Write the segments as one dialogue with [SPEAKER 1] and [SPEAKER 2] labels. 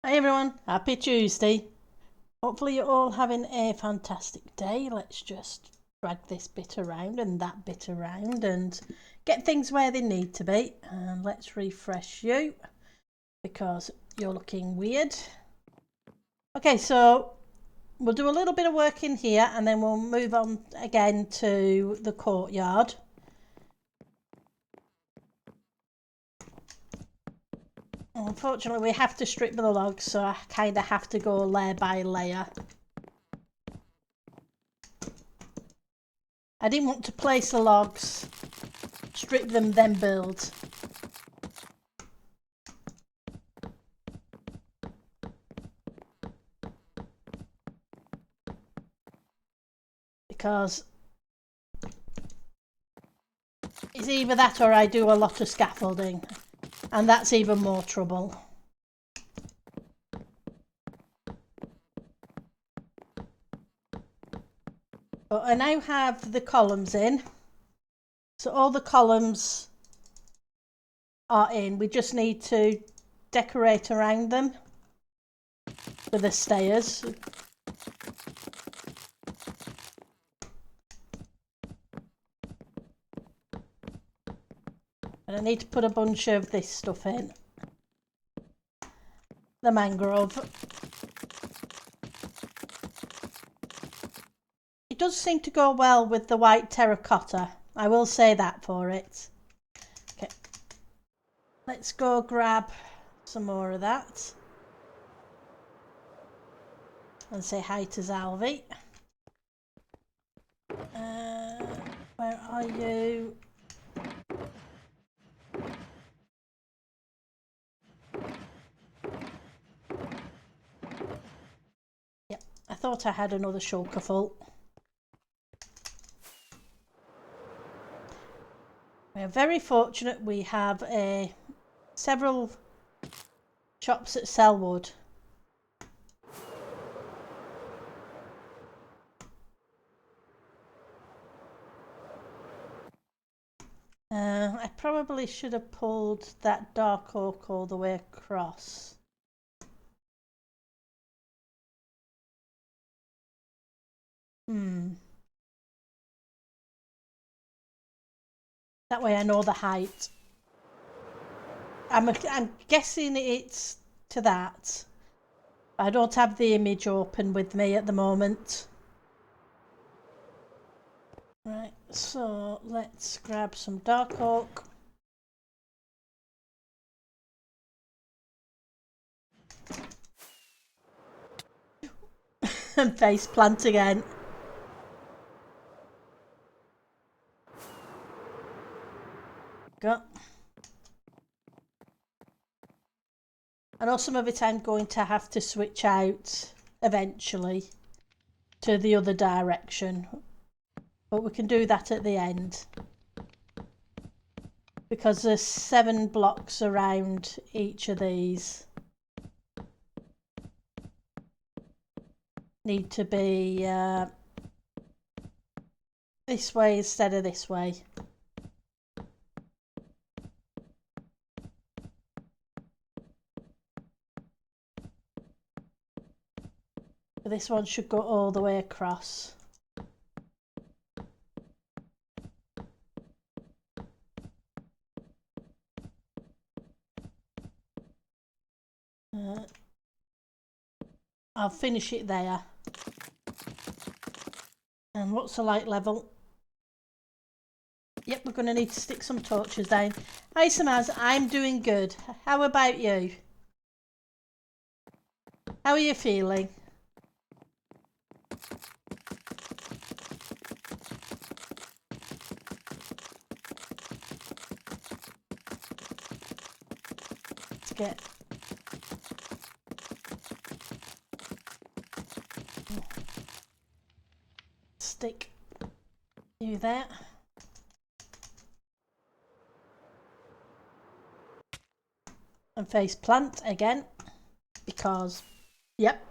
[SPEAKER 1] Hi everyone, happy Tuesday. Hopefully you're all having a fantastic day. Let's just drag this bit around and that bit around and get things where they need to be. And let's refresh you because you're looking weird. Okay, so we'll do a little bit of work in here and then we'll move on again to the courtyard. Unfortunately, we have to strip the logs, so I kind of have to go layer by layer. I didn't want to place the logs, strip them, then build. Because it's either that or I do a lot of scaffolding, and that's even more trouble. But I now have the columns in, so all the columns are in. We just need to decorate around them with the stairs. And I need to put a bunch of this stuff in. The mangrove. It does seem to go well with the white terracotta. I will say that for it. Okay. Let's go grab some more of that. And say hi to Zalvi. Where are you? Yep, I thought I had another shulker full. We are very fortunate. We have several shops that sell wood. I probably should have pulled that dark oak all the way across. That way I know the height. I'm guessing it's to that. I don't have the image open with me at the moment. Right, so let's grab some dark oak. And face plant again. Go. I know some of it I'm going to have to switch out eventually to the other direction, but we can do that at the end because there's 7 blocks around each of these. Need to be this way instead of this way. But this one should go all the way across. I'll finish it there. And what's the light level? Yep, we're going to need to stick some torches down. Hi Samaz, I'm doing good. How about you? How are you feeling? Let's get stick you there. And face plant again because yep,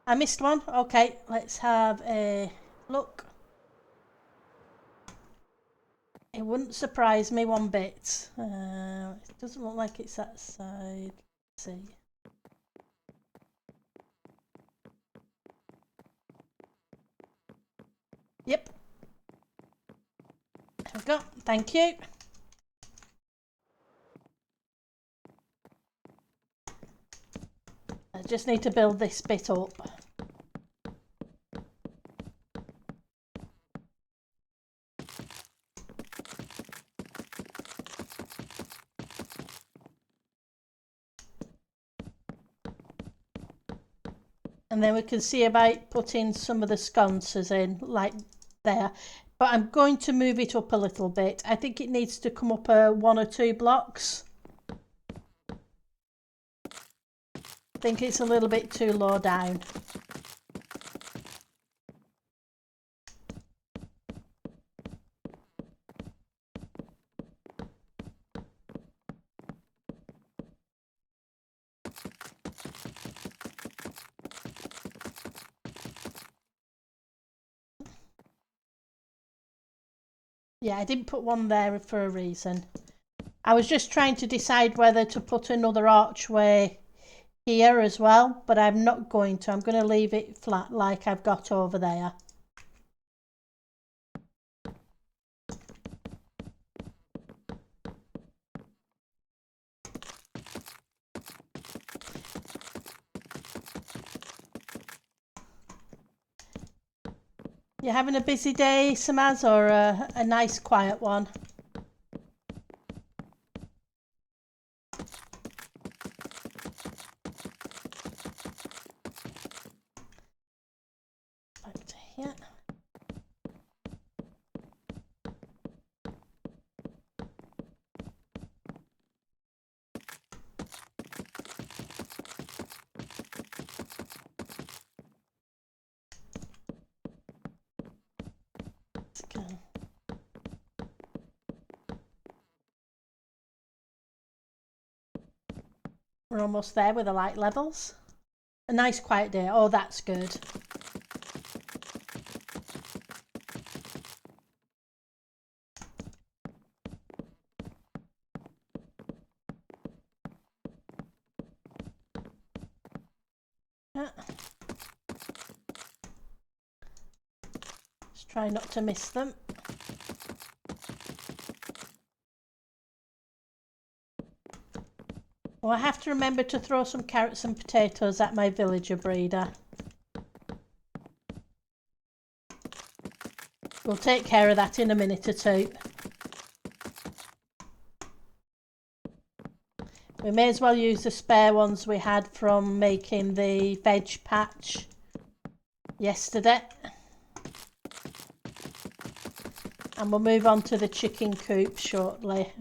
[SPEAKER 1] I missed one. Okay, let's have a look. It wouldn't surprise me one bit. It doesn't look like it's that side. Let's see. Yep. There we go. Thank you. I just need to build this bit up. And then we can see about putting some of the sconces in, like there. But I'm going to move it up a little bit. I think it needs to come up 1 or 2 blocks. I think it's a little bit too low down. Yeah, I didn't put one there for a reason. I was just trying to decide whether to put another archway here as well, but I'm not going to. I'm going to leave it flat like I've got over there. You having a busy day, Samaz, or a nice quiet one? Back to here. Let's go. We're almost there with the light levels. A nice quiet day. Oh, that's good. Yeah. Just try not to miss them. Oh, I have to remember to throw some carrots and potatoes at my villager breeder. We'll take care of that in a minute or two. We may as well use the spare ones we had from making the veg patch yesterday. And we'll move on to the chicken coop shortly.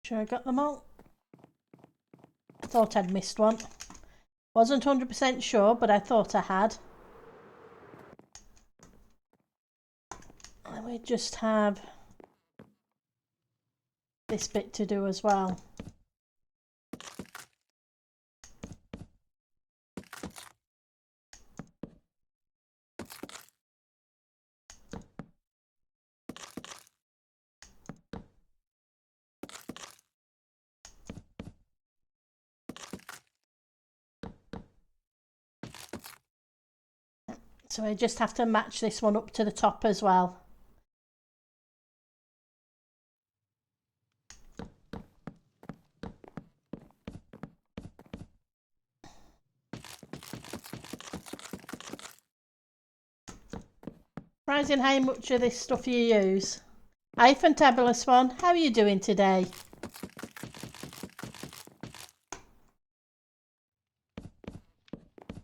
[SPEAKER 1] Sure I got them all? I thought I'd missed one. Wasn't 100% sure, but I thought I had. And we just have this bit to do as well. So I just have to match this one up to the top as well. Surprising how much of this stuff you use. Hi Fantabulous One, how are you doing today?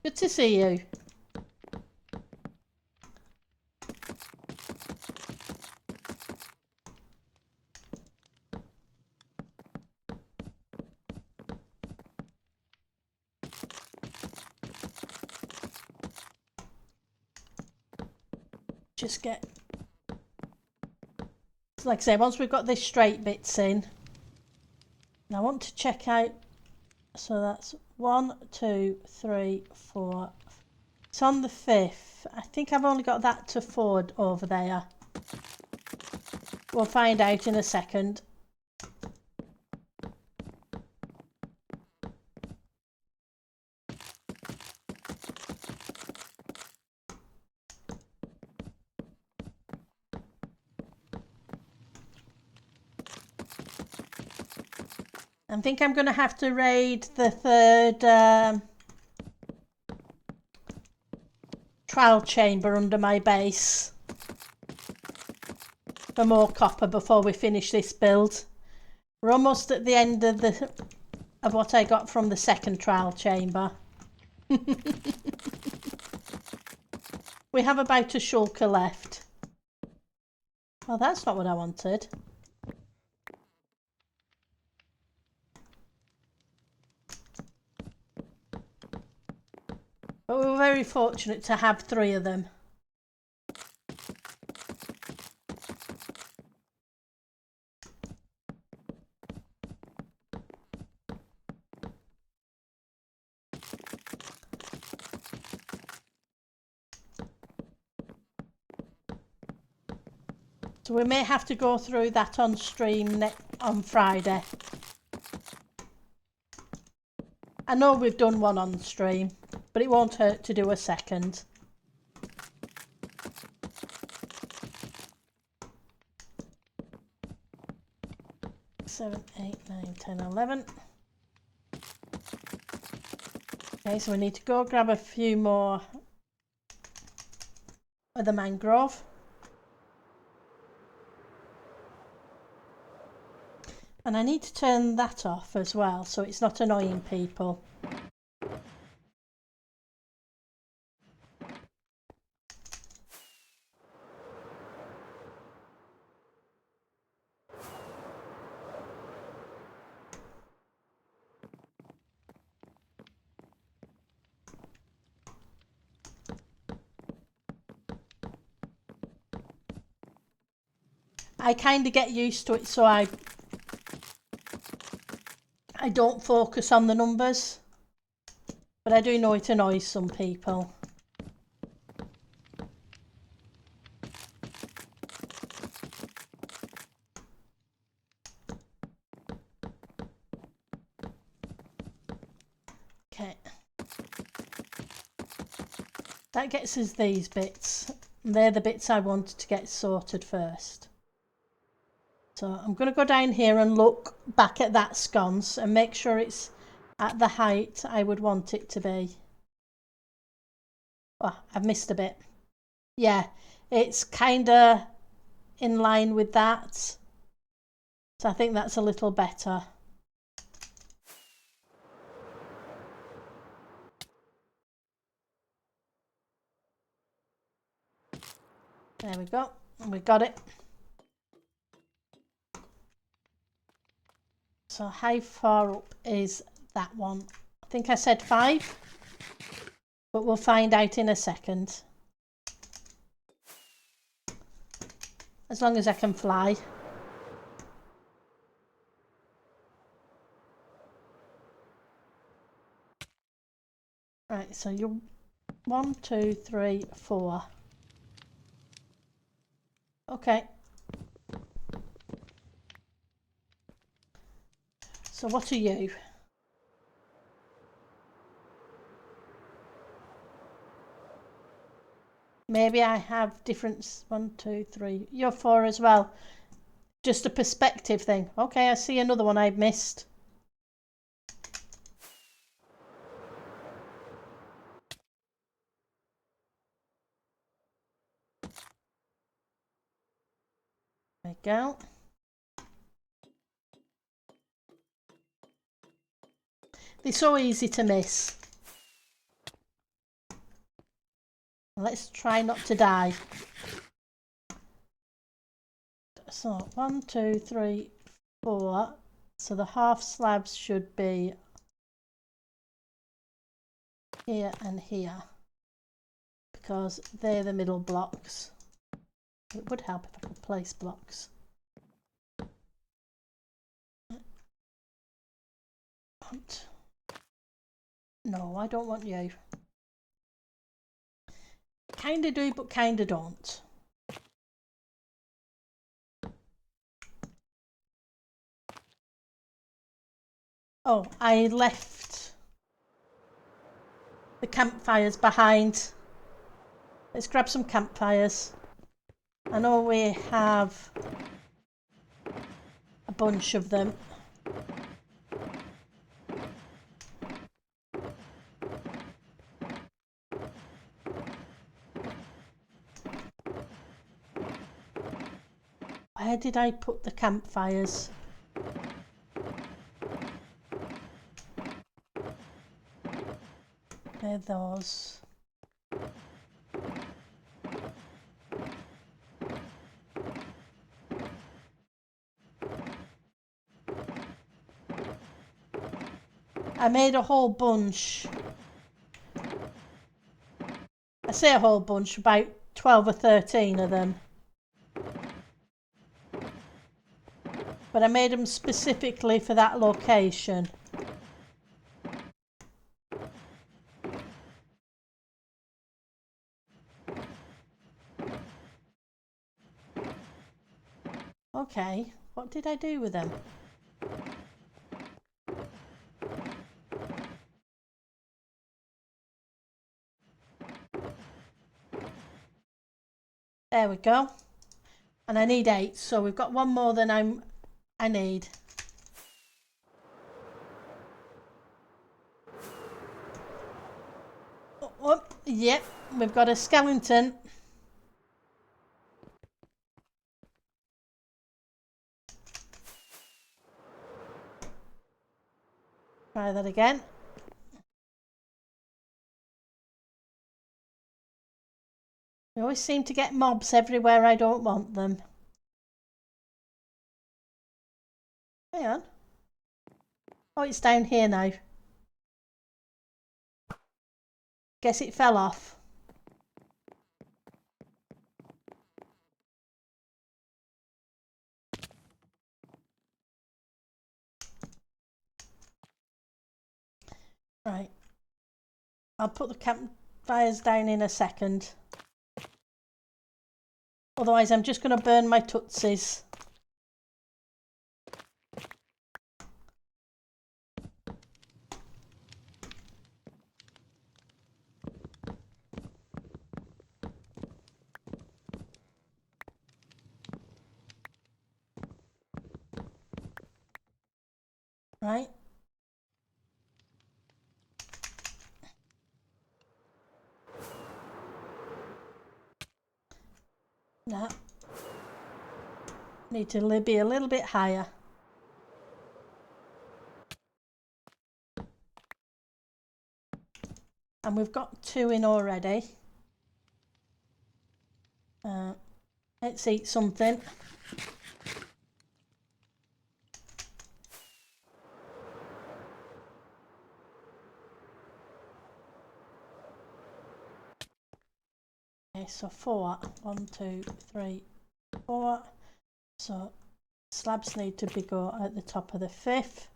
[SPEAKER 1] Good to see you. Just get, like I say, once we've got this straight bits in, and I want to check out, so that's 1, 2, 3, 4, It's on the 5th. I think I've only got that to forward over there. We'll find out in a second. I think I'm going to have to raid the 3rd trial chamber under my base for more copper before we finish this build. We're almost at the end of what I got from the 2nd trial chamber. We have about a shulker left. Oh, that's not what I wanted. But we were very fortunate to have 3 of them. So we may have to go through that on stream on Friday. I know we've done one on stream, but it won't hurt to do a second. Seven, 8, 9, 10, 11. Okay, so we need to go grab a few more of the mangrove. And I need to turn that off as well, so it's not annoying people. I kind of get used to it, so I don't focus on the numbers, but I do know it annoys some people. Okay, that gets us these bits. They're the bits I wanted to get sorted first. So I'm going to go down here and look back at that sconce and make sure it's at the height I would want it to be. Oh, I've missed a bit. Yeah, it's kind of in line with that. So I think that's a little better. There we go. We got it. So how far up is that one? I think I said 5, but we'll find out in a second. As long as I can fly. Right, so you're 1, 2, 3, 4. Okay. So what are you? Maybe I have different. 1, 2, 3. You're 4 as well. Just a perspective thing. Okay, I see another one I've missed. There we go. They're so easy to miss. Let's try not to die. So 1, 2, 3, 4. So the half slabs should be here and here, because they're the middle blocks. It would help if I could place blocks. No, I don't want you. Kinda do, but kinda don't. Oh, I left the campfires behind. Let's grab some campfires. I know we have a bunch of them. Where did I put the campfires? They're those. I made a whole bunch. I say a whole bunch, about 12 or 13 of them. But I made them specifically for that location. Okay, what did I do with them? There we go. And I need 8, so we've got one more than I need. Oh, yep, we've got a skeleton. Try that again. We always seem to get mobs everywhere I don't want them. Hang on. Oh, it's down here now. Guess it fell off. Right. I'll put the campfires down in a second. Otherwise, I'm just going to burn my tootsies. Right. Now, need to be a little bit higher. And we've got 2 in already. Let's eat something. Okay, so 4. 1, 2, 3, 4. So slabs need to be go at the top of the 5th.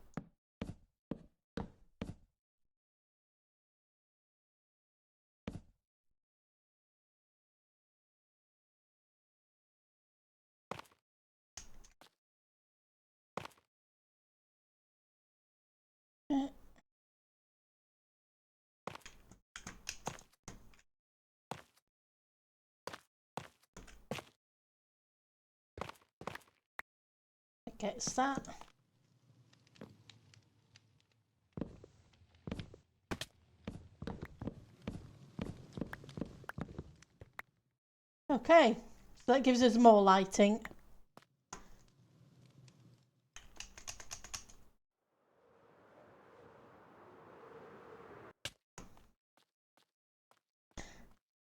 [SPEAKER 1] It gets that. Okay, so that gives us more lighting.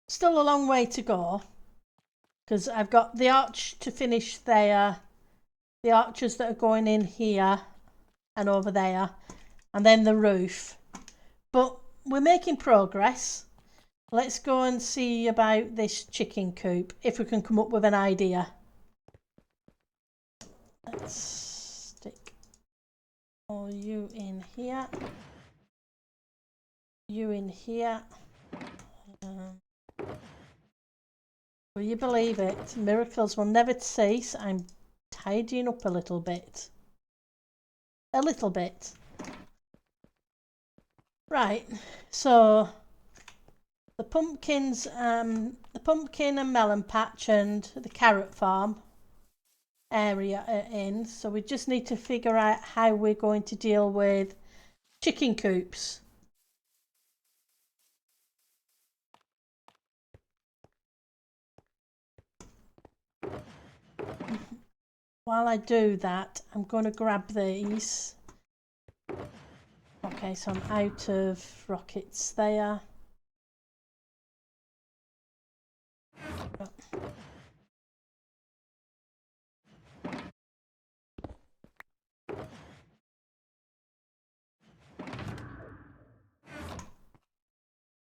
[SPEAKER 1] Still a long way to go because I've got the arch to finish there, the arches that are going in here and over there, and then the roof. But we're making progress. Let's go and see about this chicken coop, if we can come up with an idea. Let's stick all you in here. You in here. Will you believe it? Miracles will never cease. I'm tidying up a little bit. A little bit. Right, so the pumpkins, the pumpkin and melon patch and the carrot farm area are in. So we just need to figure out how we're going to deal with chicken coops. While I do that, I'm going to grab these. Okay, so I'm out of rockets there.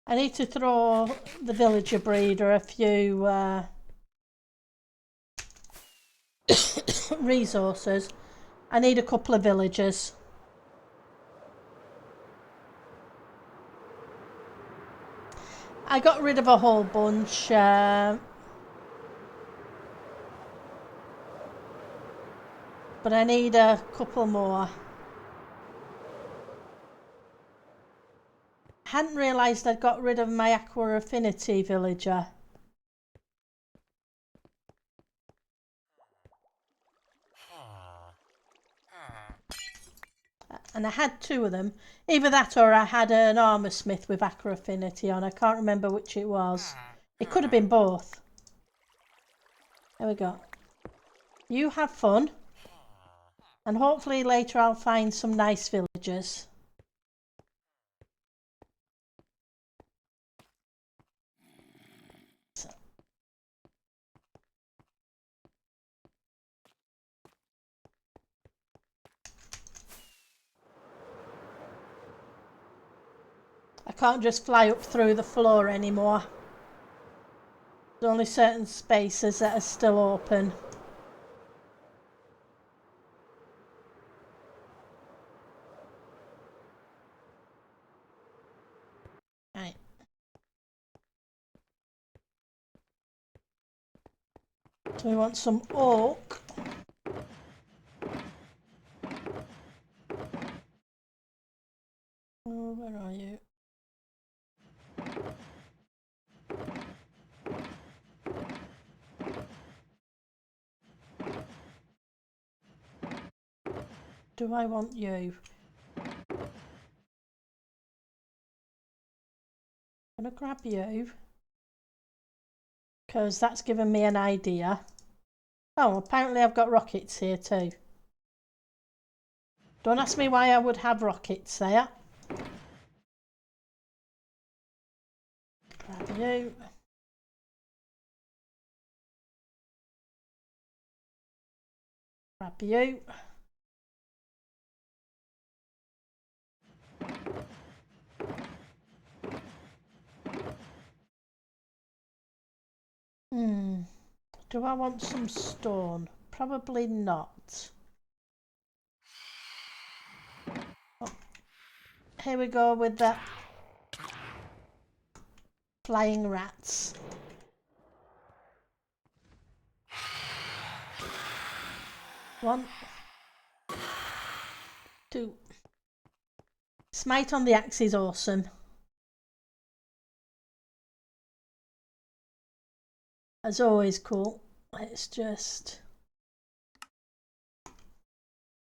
[SPEAKER 1] I need to throw the villager breeder a few resources. I need a couple of villagers. I got rid of a whole bunch. But I need a couple more. I hadn't realised I'd got rid of my Aqua Affinity villager. And I had two of them. Either that or I had an armour smith with Aqua Affinity on. I can't remember which it was. It could have been both. There we go. You have fun. And hopefully later I'll find some nice villagers. I can't just fly up through the floor anymore. There's only certain spaces that are still open. Right. So we want some oak. Oh, where are you? Do I want you? I'm gonna grab you because that's given me an idea. Oh, apparently I've got rockets here too. Don't ask me why I would have rockets there. Grab you. Grab you. Do I want some stone? Probably not. Oh, here we go with the flying rats. One, two. Smite on the axe is awesome. As always, cool. Let's just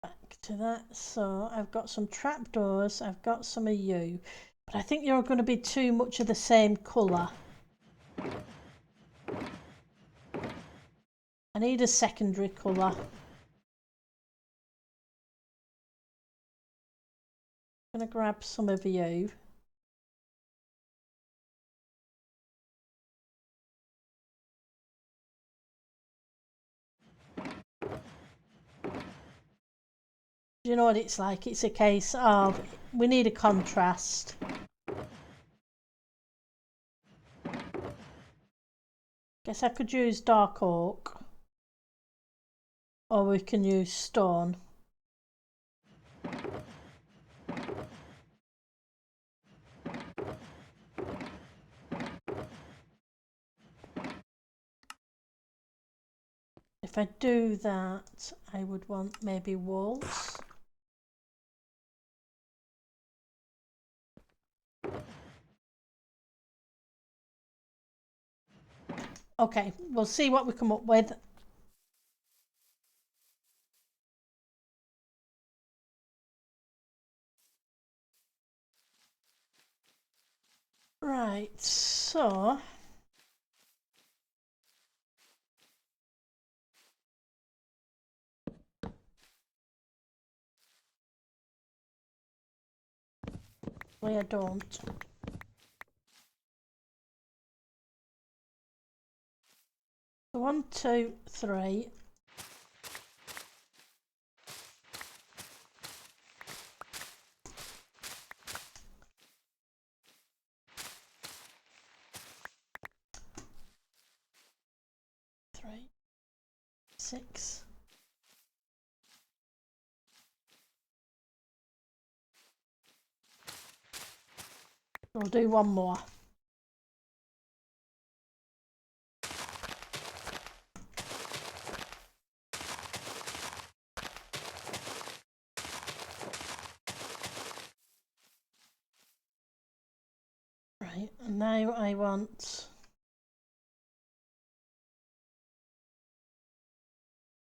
[SPEAKER 1] back to that. So I've got some trapdoors. I've got some of you, but I think you're going to be too much of the same colour. I need a secondary colour. I'm going to grab some of you. Do you know what it's like? It's a case of we need a contrast. Guess I could use dark oak, or we can use stone. if I do that, I would want maybe walls. Okay, we'll see what we come up with. Right, so I don't. So 1, 2, 3. Three, 6. We'll do one more. Right, and now I want...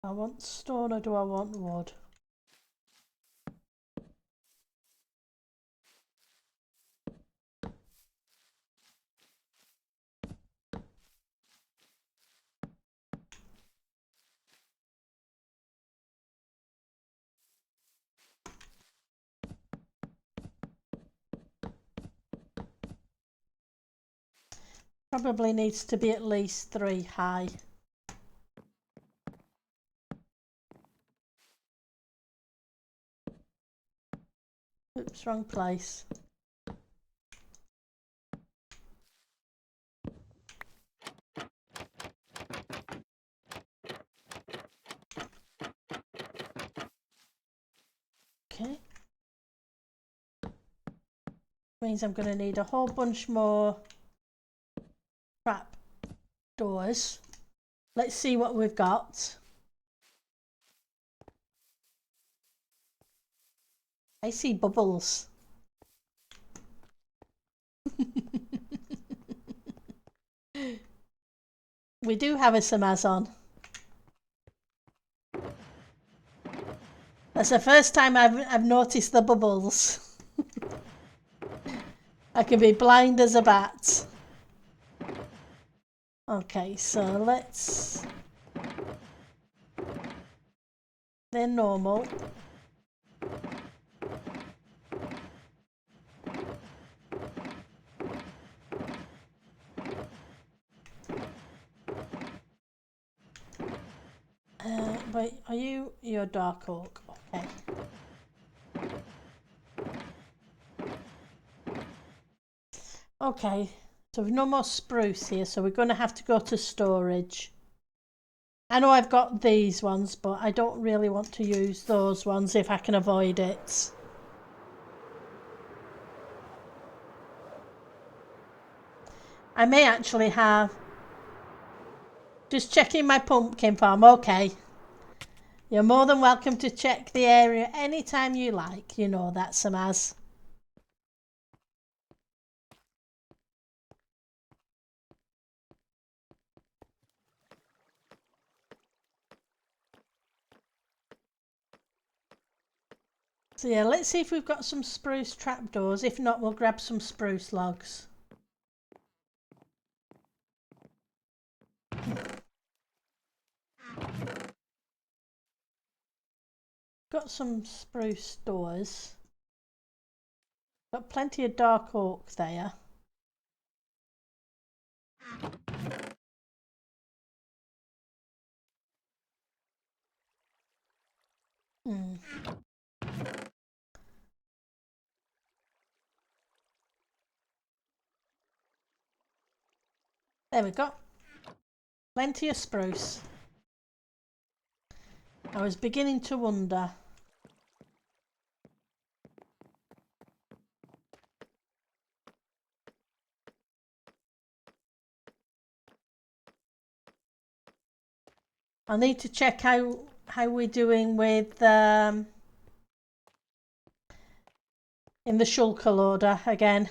[SPEAKER 1] I want stone or do I want wood? Probably needs to be at least 3 high. Oops, wrong place. Okay. Means I'm going to need a whole bunch more trap doors. Let's see what we've got. I see bubbles. We do have a Samaz on. That's the first time I've noticed the bubbles. I can be blind as a bat. Okay, so let's... They're normal. Wait, are you're dark oak? Okay. Okay, so we've no more spruce here, so we're going to have to go to storage. I know I've got these ones, but I don't really want to use those ones if I can avoid it. I may actually have... Just checking my pumpkin farm, okay. You're more than welcome to check the area anytime you like, you know that, Samaz. So yeah, let's see if we've got some spruce trapdoors. If not, we'll grab some spruce logs. Got some spruce doors. Got plenty of dark oak there. There we go. Plenty of spruce. I was beginning to wonder. I need to check how we're doing with in the shulker loader again.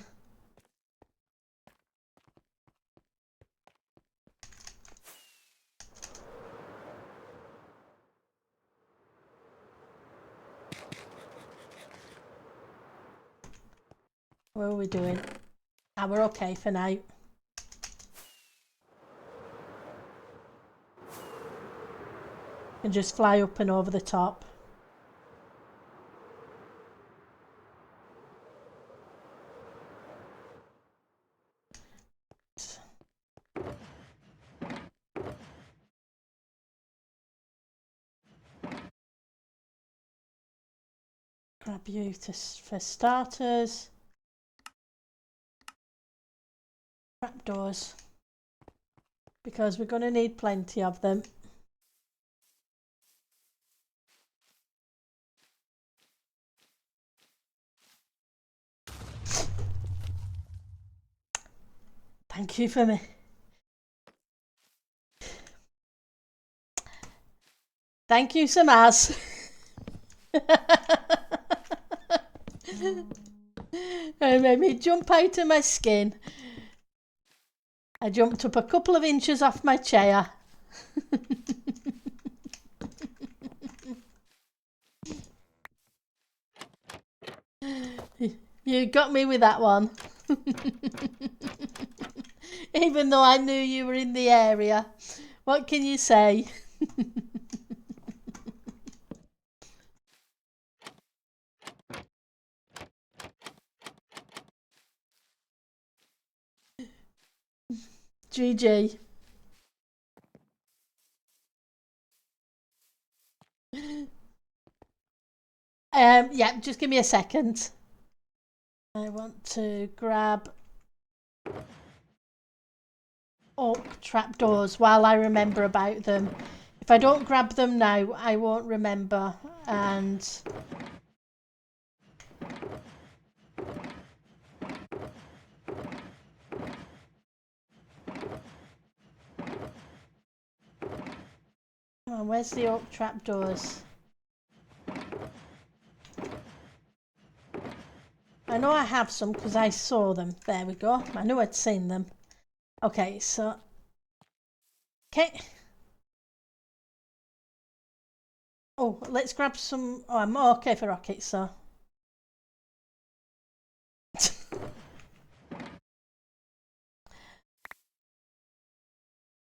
[SPEAKER 1] What are we doing? Ah, we're okay for now. And just fly up and over the top. Grab you for starters. Trapdoors. Because we're going to need plenty of them. Thank you for me. Thank you, Samaz. It made me jump out of my skin. I jumped up a couple of inches off my chair. You got me with that one. Even though I knew you were in the area. What can you say? GG. Yeah, just give me a second. I want to grab oak trapdoors while I remember about them. If I don't grab them now, I won't remember. And oh, where's the oak trapdoors? I know I have some because I saw them. There we go. I knew I'd seen them. Okay, so okay. Oh, let's grab some. Oh, I'm okay for rockets, so.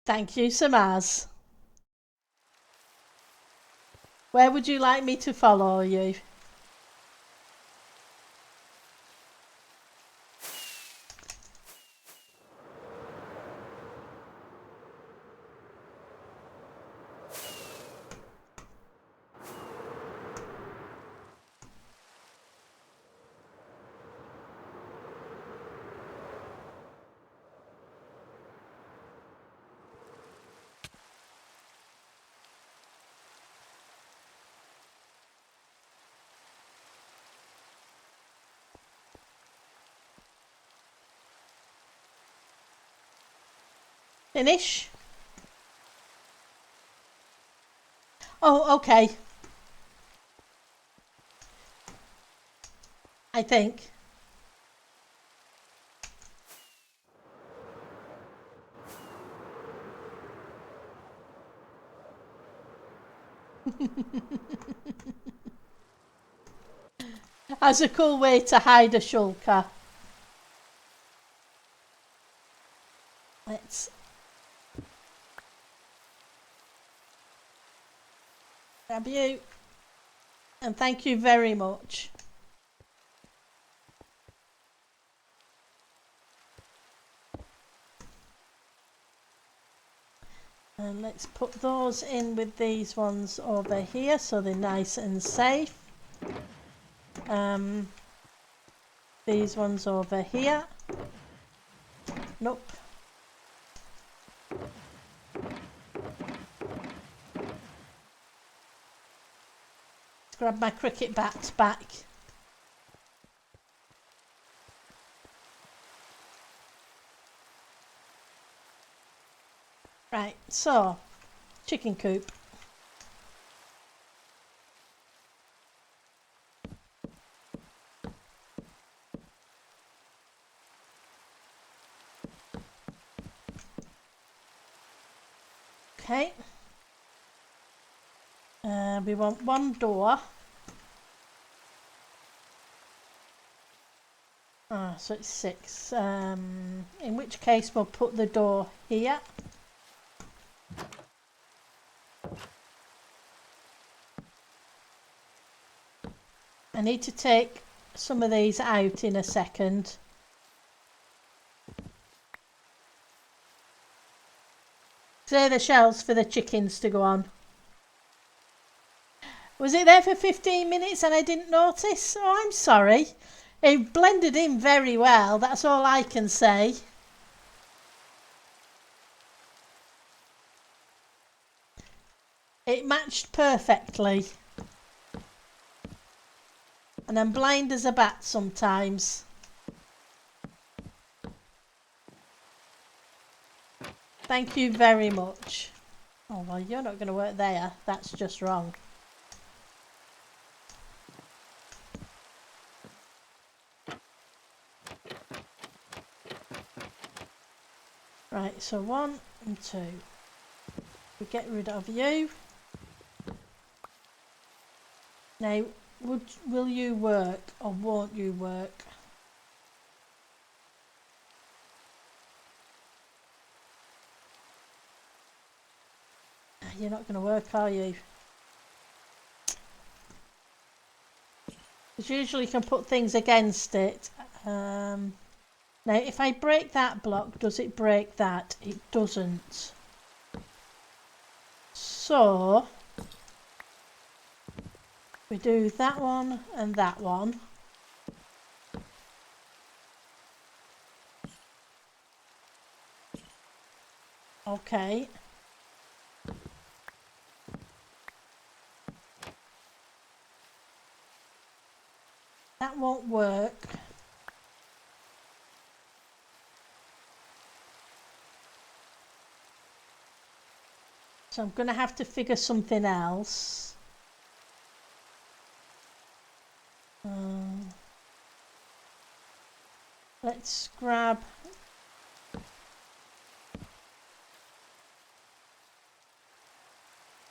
[SPEAKER 1] Thank you, Samaz. Where would you like me to follow you? Finish? Oh, okay. I think. That's a cool way to hide a shulker. Let's grab you. And thank you very much. And let's put those in with these ones over here so they're nice and safe. These ones over here. Nope. Let's grab my cricket bats back. Right, so chicken coop. Okay. We want one door. Ah, so it's 6. In which case we'll put the door here. I need to take some of these out in a second. They're the shells for the chickens to go on. Was it there for 15 minutes and I didn't notice? Oh, I'm sorry. It blended in very well, that's all I can say. It matched perfectly. And I'm blind as a bat sometimes. Thank you very much. Oh, well, you're not going to work there. That's just wrong. Right, so 1 and 2. We get rid of you. Now, will you work or won't you work? You're not going to work, are you? Because usually you can put things against it. Now, if I break that block, does it break that? It doesn't. So, we do that one and that one. Okay. That won't work. So I'm going to have to figure something else. Let's grab...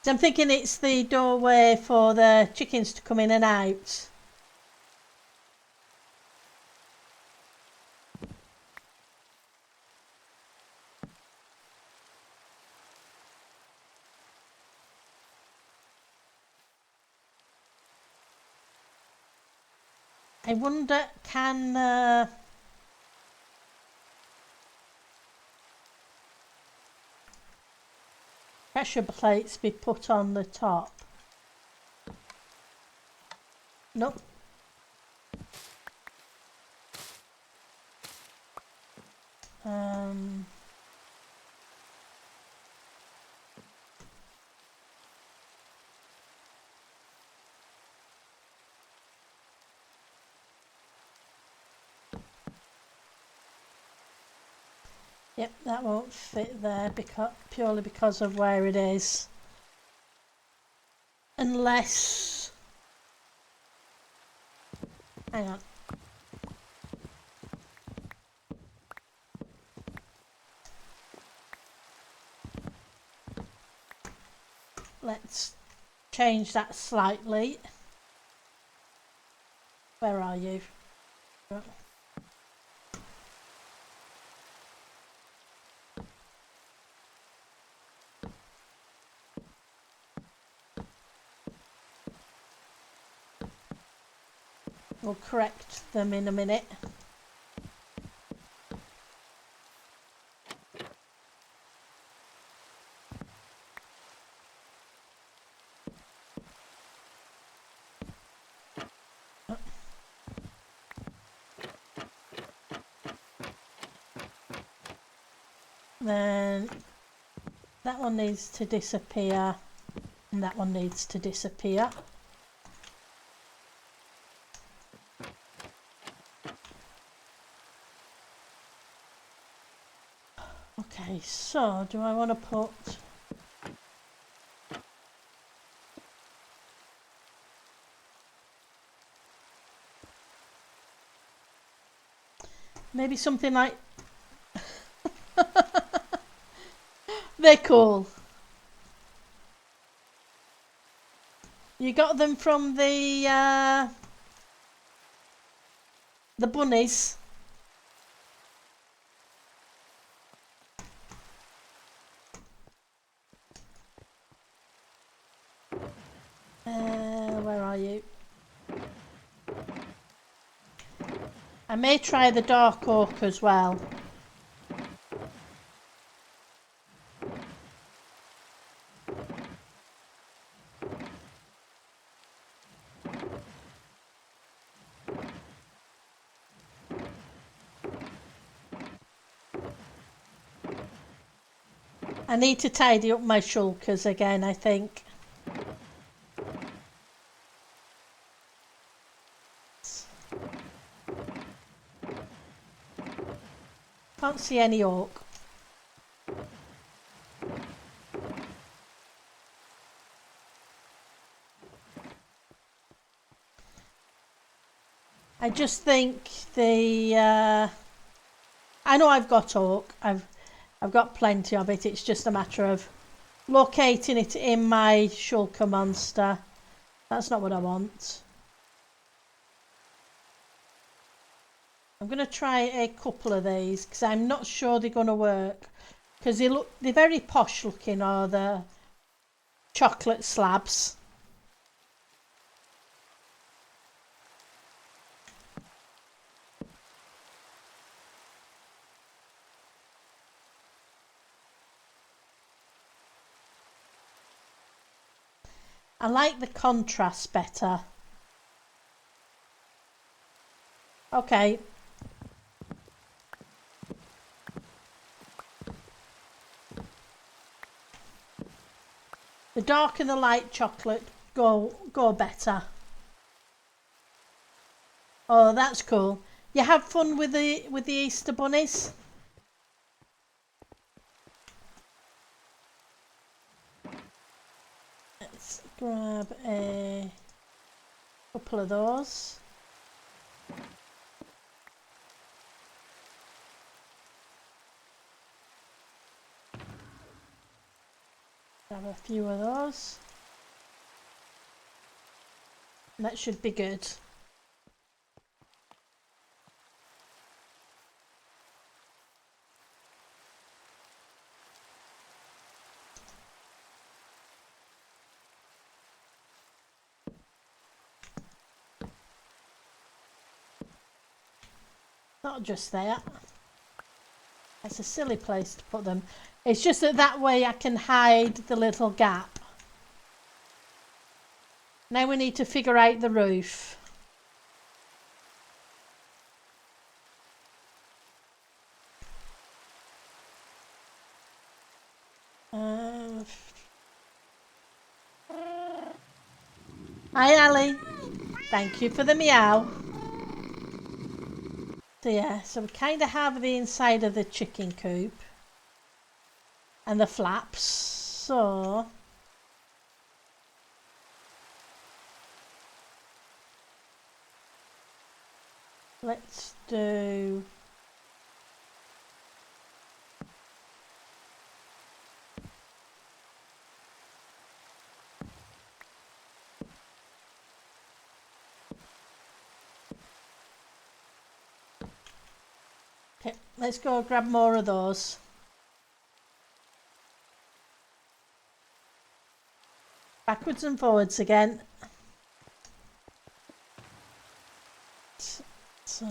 [SPEAKER 1] So I'm thinking it's the doorway for the chickens to come in and out. I wonder, can pressure plates be put on the top? Nope. Yep, that won't fit there purely because of where it is. Unless... Hang on. Let's change that slightly. Where are you? We'll correct them in a minute. Then that one needs to disappear and that one needs to disappear. Okay, so do I want to put Maybe something like... They're cool. You got them from the bunnies. Where are you? I may try the dark oak as well. I need to tidy up my shulkers again, I think. Can't see any oak. I just think the I know I've got oak. I've got plenty of it. It's just a matter of locating it in my shulker monster. That's not what I want. I'm going to try a couple of these because I'm not sure they're going to work. Because they're very posh looking, are the chocolate slabs. I like the contrast better. Okay. The dark and the light chocolate go better. Oh, that's cool. You have fun with the Easter bunnies? Let's grab a couple of those. Grab a few of those. That should be good. Not just there. That's a silly place to put them. It's just that way I can hide the little gap. Now we need to figure out the roof. Hi Ali. Thank you for the meow. So yeah, so we kind of have the inside of the chicken coop and the flaps. So let's do okay, let's go grab more of those. Backwards and forwards again. So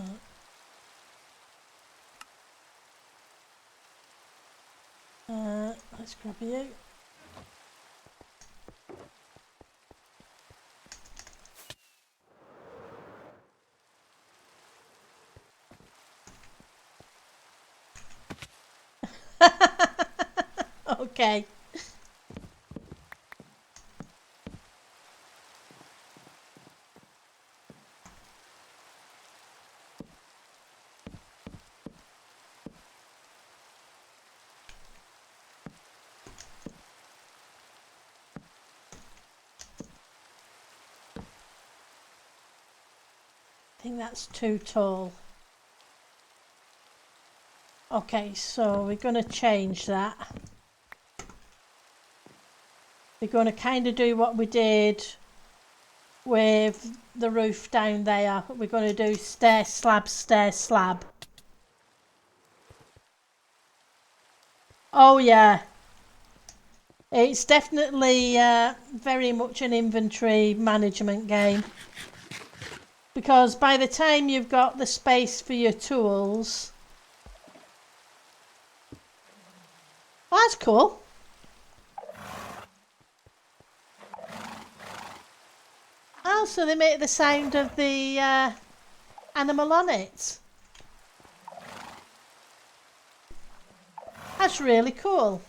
[SPEAKER 1] let's grab you. Okay. I think that's too tall. Okay, so we're going to change that. We're going to kind of do what we did with the roof down there. We're going to do stair slab, stair slab. Oh yeah, it's definitely very much an inventory management game, because by the time you've got the space for your tools. Oh, that's cool. Oh, so they make the sound of the animal on it. That's really cool.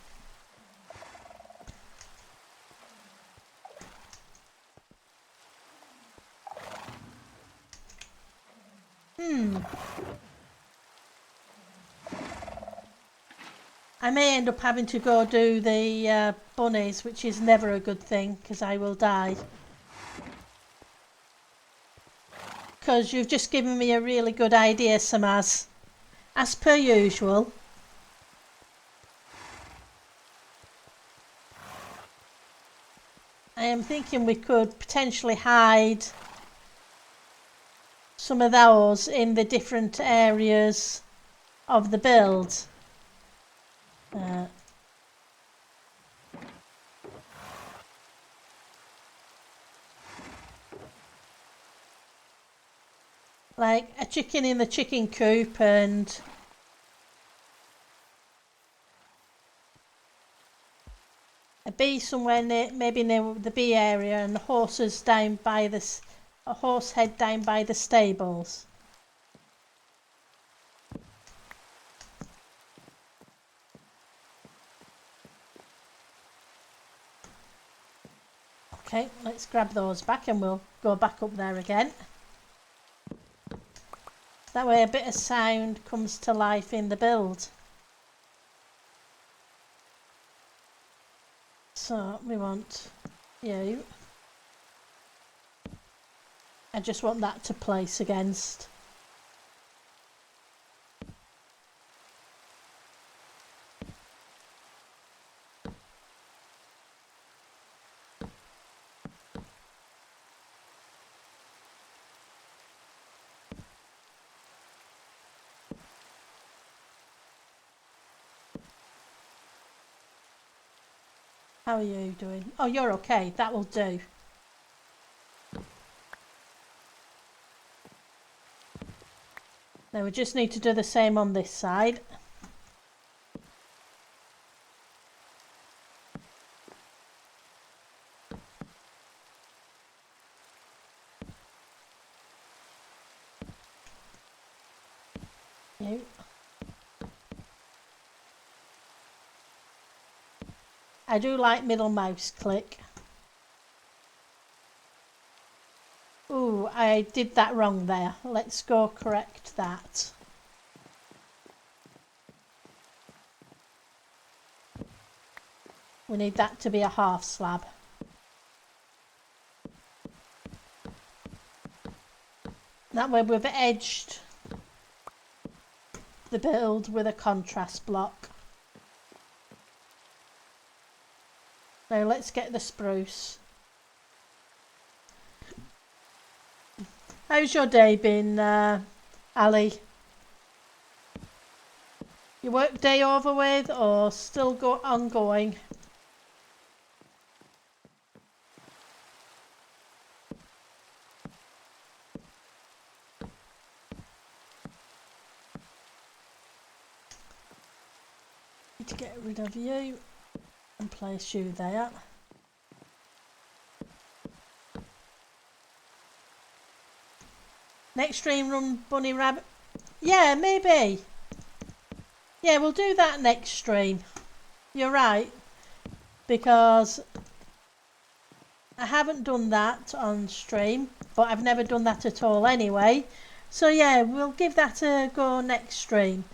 [SPEAKER 1] I may end up having to go do the bunnies, which is never a good thing because I will die. Because you've just given me a really good idea, Samaz. As per usual. I am thinking we could potentially hide some of those in the different areas of the build. Like a chicken in the chicken coop and a bee somewhere near, maybe near the bee area, and horses down by a horse head down by the stables. Okay, let's grab those back and we'll go back up there again. That way a bit of sound comes to life in the build. So we want you. I just want that to place against. How are you doing? Oh, you're okay. That will do. Now we just need to do the same on this side. You. I do like middle mouse click. Ooh, I did that wrong there. Let's go correct that. We need that to be a half slab. That way we've edged the build with a contrast block. Now let's get the spruce. How's your day been, Ali? Your work day over with or still ongoing? Need to get rid of you and place you there. Next stream run bunny rabbit. Yeah, maybe. Yeah, we'll do that next stream. You're right. Because I haven't done that on stream, but I've never done that at all anyway. So yeah, we'll give that a go next stream.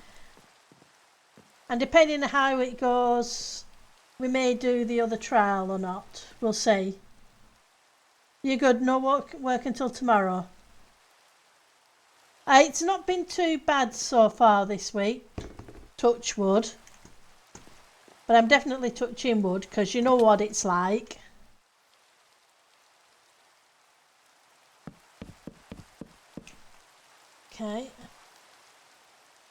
[SPEAKER 1] And depending on how it goes, we may do the other trial or not. We'll see. You good? No work until tomorrow? It's not been too bad so far this week. touch wood. But I'm definitely touching wood because you know what it's like. Okay.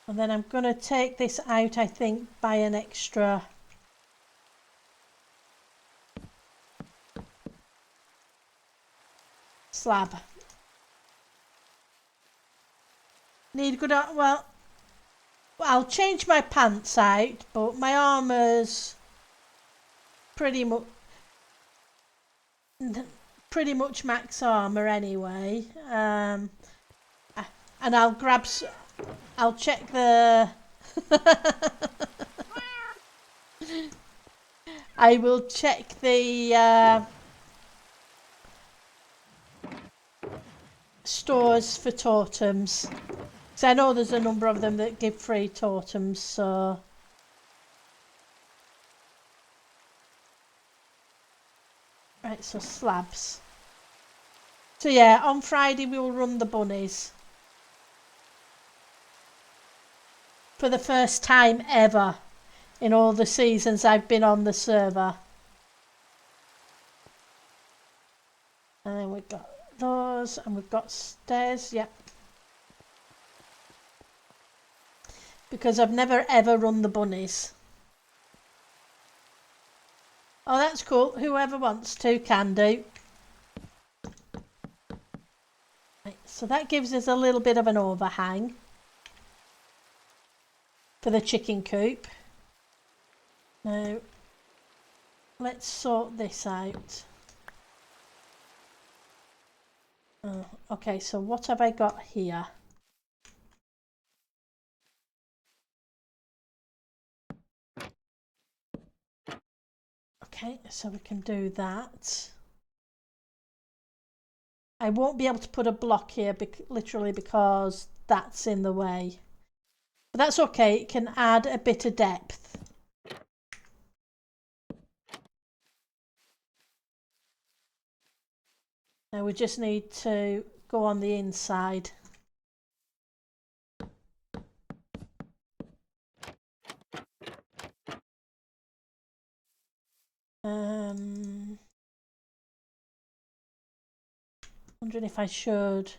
[SPEAKER 1] And then I'm going to take this out, I think, by an extra slab. Need good, well, I'll change my pants out, but my armour's pretty much max armour anyway. And I'll check the I will check the stores for totems. So I know there's a number of them that give free totems, so right, so slabs. So yeah, on Friday we will run the bunnies. For the first time ever in all the seasons I've been on the server. And then we've got those, and we've got stairs, yep. Because I've never ever run the bunnies. Oh, that's cool. Whoever wants to can do. Right, so that gives us a little bit of an overhang for the chicken coop. Now, let's sort this out. Oh, okay, so what have I got here? Okay, so we can do that. I won't be able to put a block here literally because that's in the way. But that's okay, it can add a bit of depth. Now we just need to go on the inside. Wondering if I should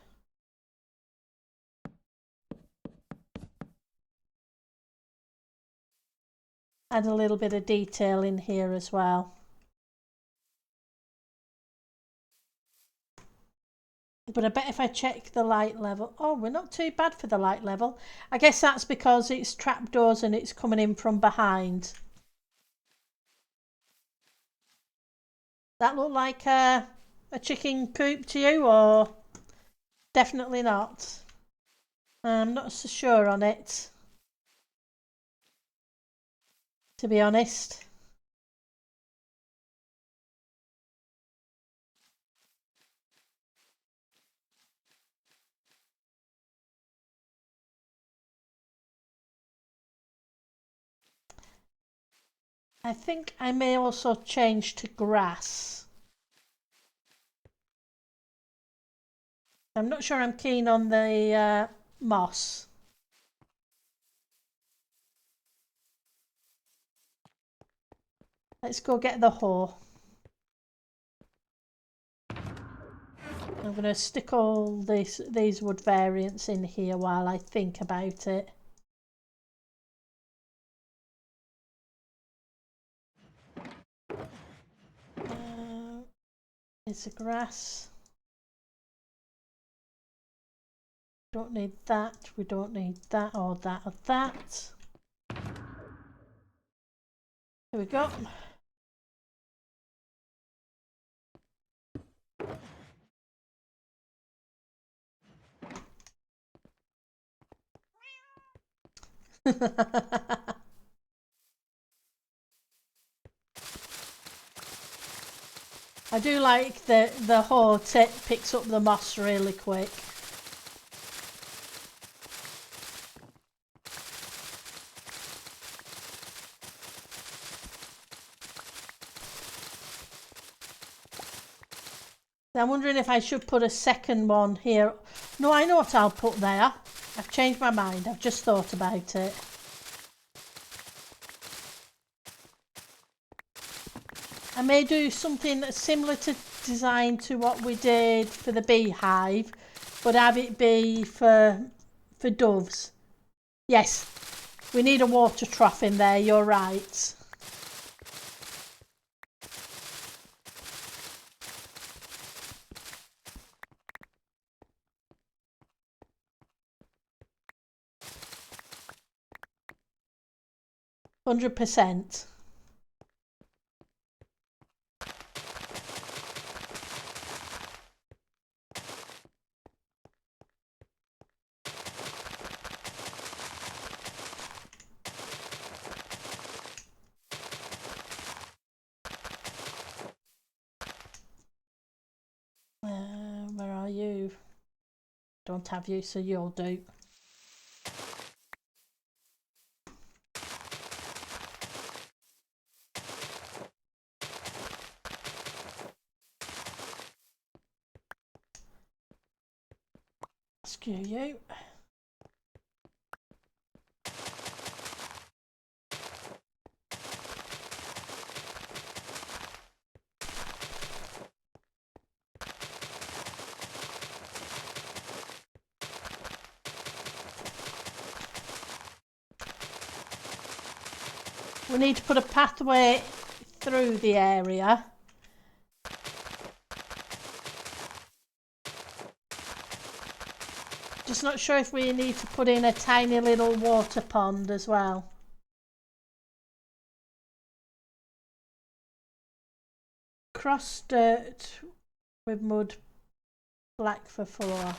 [SPEAKER 1] add a little bit of detail in here as well. But I bet if I check the light level, oh, we're not too bad for the light level. I guess that's because it's trapdoors and it's coming in from behind. That look like a chicken coop to you, or definitely not? I'm not so sure on it, to be honest. I think I may also change to grass. I'm not sure I'm keen on the moss. Let's go get the hoe. I'm going to stick all these wood variants in here while I think about it. It's a grass. Don't need that. We don't need that or that or that. Here we go. I do like the hoe picks up the moss really quick. I'm wondering if I should put a second one here. No, I know what I'll put there. I've changed my mind. I've just thought about it. I may do something similar to design to what we did for the beehive, but have it be for doves. Yes, we need a water trough in there, you're right. %. Where are you? Don't have you, so you'll do. Screw you. We need to put a pathway through the area. Just not sure if we need to put in a tiny little water pond as well. Cross dirt with mud, black for floor.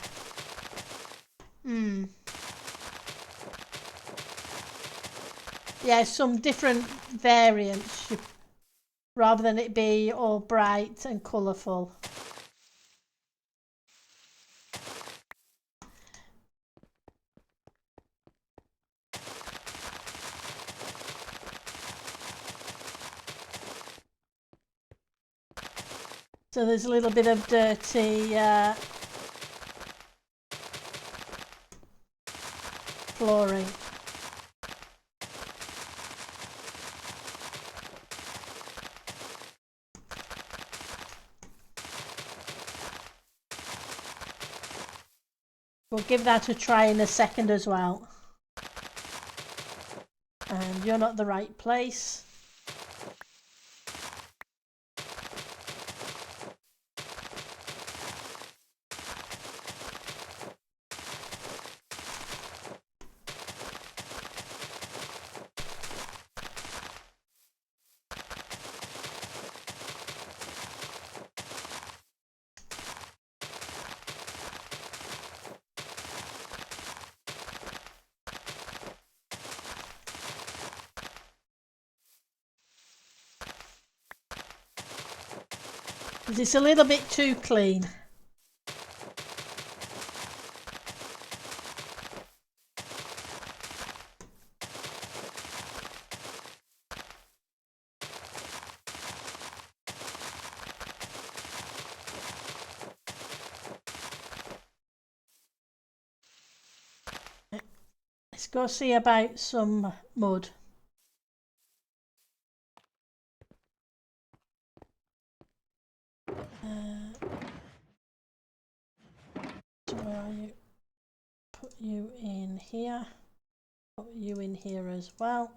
[SPEAKER 1] Yeah, some different variants rather than it be all bright and colourful. So there's a little bit of dirty flooring. We'll give that a try in a second as well. And you're not the right place. It's a little bit too clean. Let's go see about some mud. So where are you? Put you in here. Put you in here as well.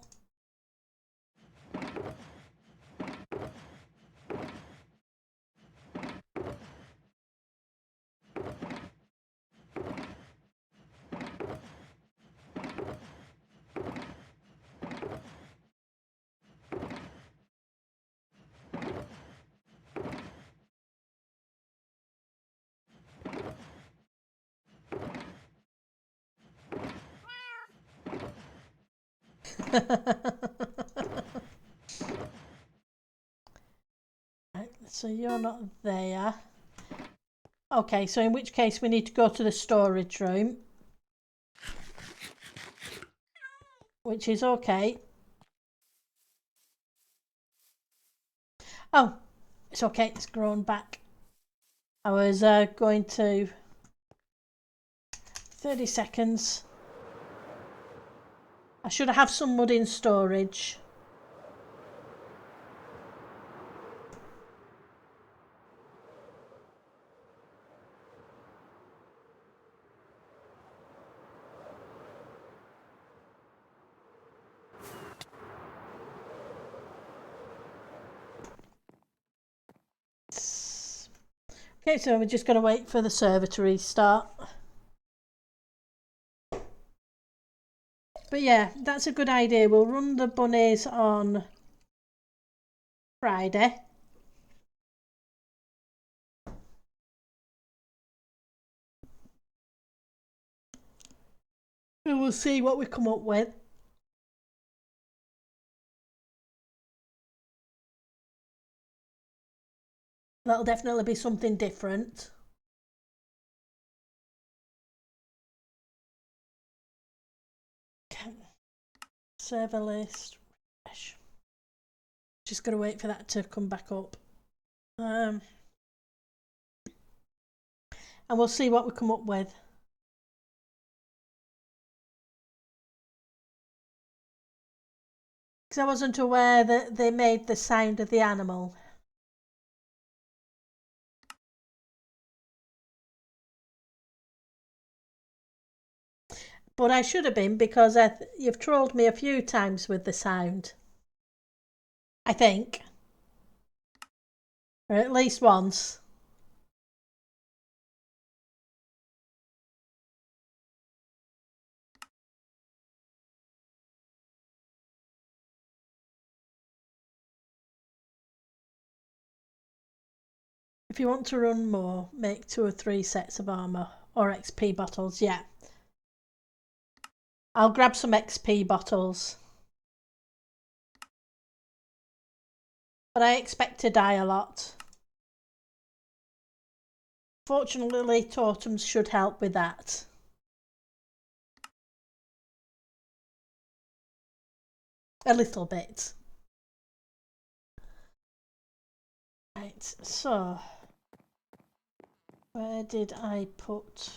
[SPEAKER 1] Right, so you're not there. Okay, so in which case we need to go to the storage room. Which is okay. Oh, it's okay, it's grown back. I was going to 30 seconds. I should have some mud in storage. Okay, so we're just going to wait for the server to restart. But yeah, that's a good idea. We'll run the bunnies on Friday. And we'll see what we come up with. That'll definitely be something different. Okay. Server list. Refresh. Just got to wait for that to come back up. And we'll see what we come up with. Because I wasn't aware that they made the sound of the animal. But I should have been, because you've trolled me a few times with the sound. I think. Or at least once. If you want to run more, make 2 or 3 sets of armour or XP bottles. Yeah. I'll grab some XP bottles. But I expect to die a lot. Fortunately, totems should help with that. A little bit. Right, so where did I put...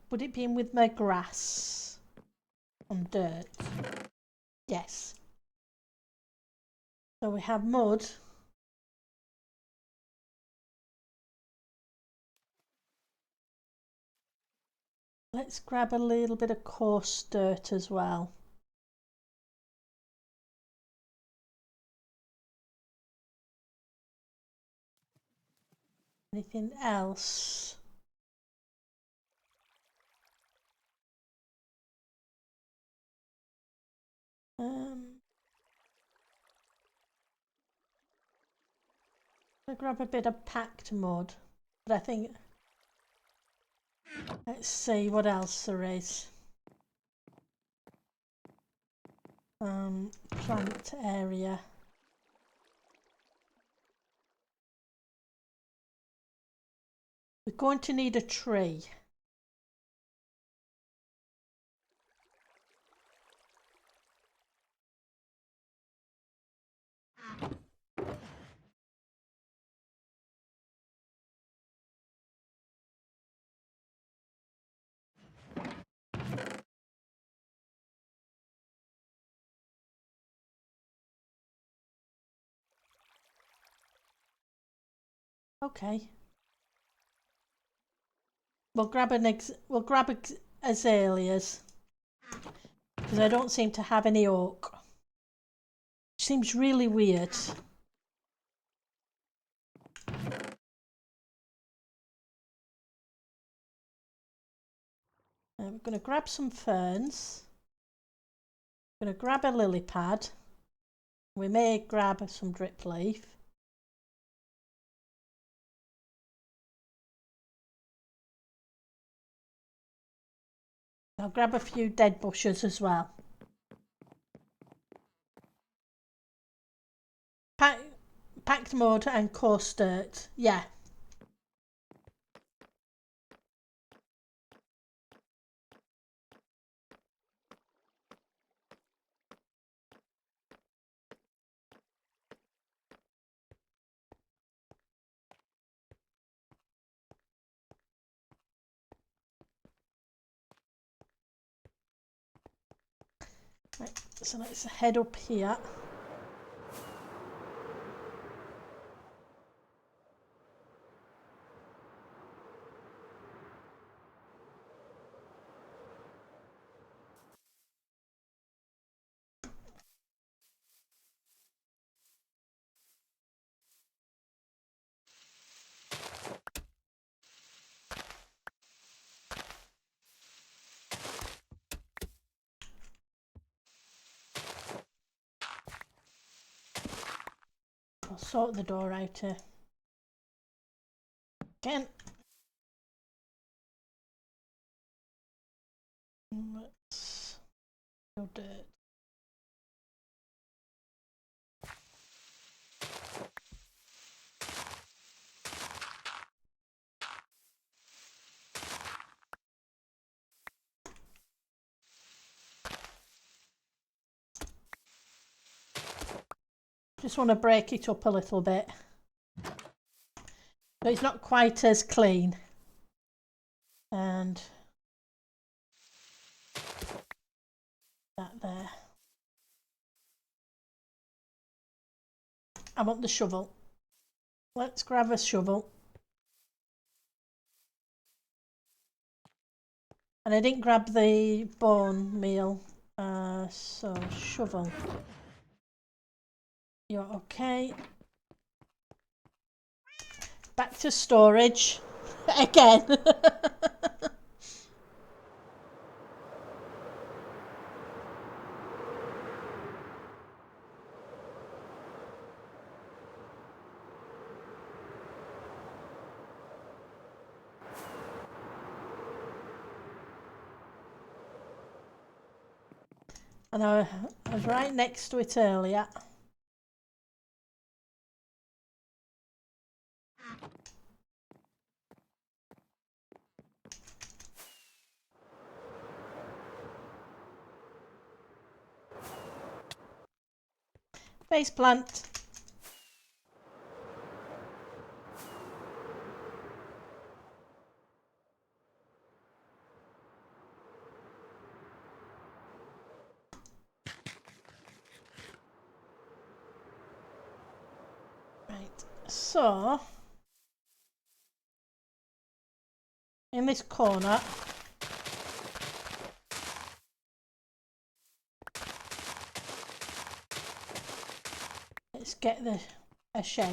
[SPEAKER 1] Would it be in with my grass and dirt? Yes. So we have mud. Let's grab a little bit of coarse dirt as well. Anything else? I'll grab a bit of packed mud, but I think... Let's see what else there is. Plant area. We're going to need a tree. Okay. We'll grab azaleas, because I don't seem to have any oak. Which seems really weird. I'm going to grab some ferns. I'm going to grab a lily pad. We may grab some drip leaf. I'll grab a few dead bushes as well. Packed mud and coarse dirt. Yeah. Right, so let's head up here. I'll sort the door out here. Again. Let's go dirt. Just want to break it up a little bit. So it's not quite as clean. And that there. I want the shovel. Let's grab a shovel. And I didn't grab the bone meal. So shovel. You're okay. Back to storage again. And I was right next to it earlier. Face plant. Right, so in this corner, let's get a shape.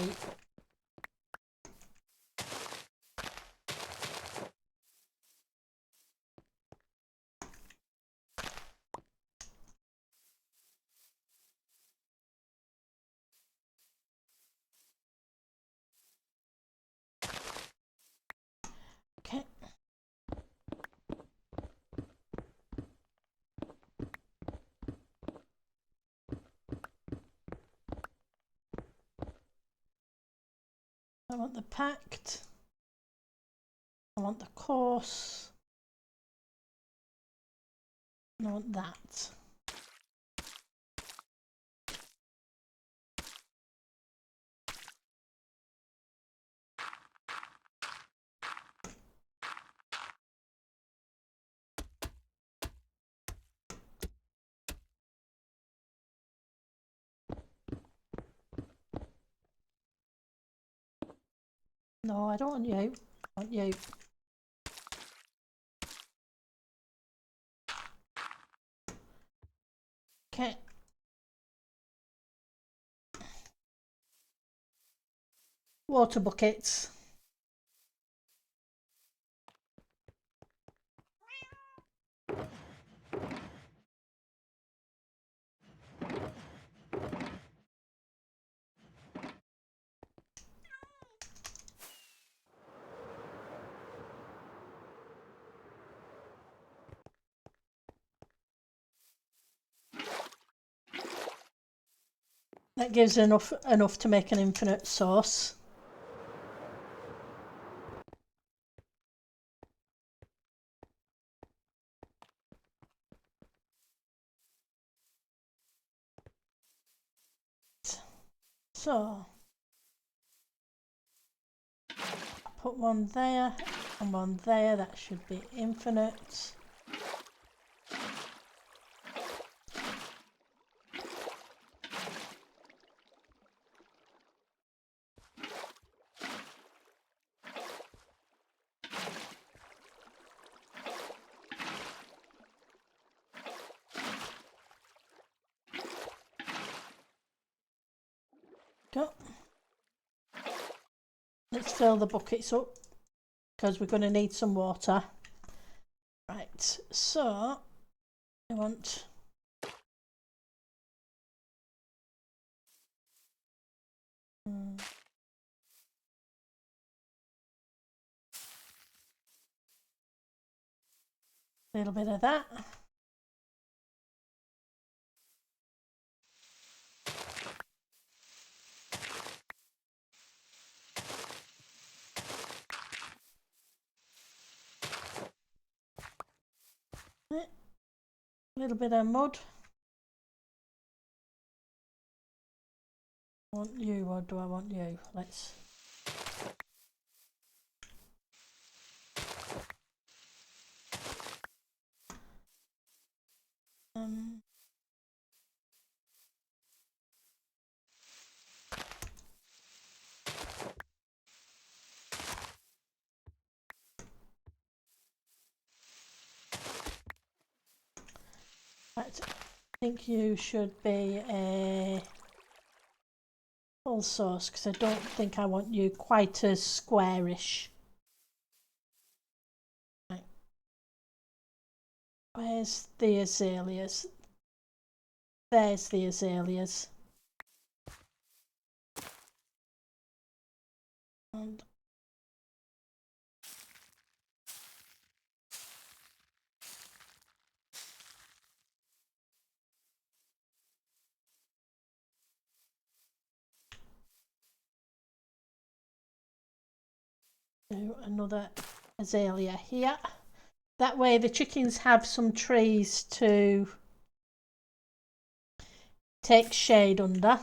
[SPEAKER 1] Okay. I want the packed. I want the coarse. And I want that. No, I don't want you. I want you. Okay. Water buckets. That gives enough to make an infinite sauce. So put one there and one there. That should be infinite. Go. Let's fill the buckets up because we're going to need some water. Right, so I want A little bit of that. A little bit of mud. I want you, or do I want you? Let's... Right, I think you should be a full source because I don't think I want you quite as squarish. Right. Where's the azaleas? There's the azaleas. And do another azalea here. That way the chickens have some trees to take shade under.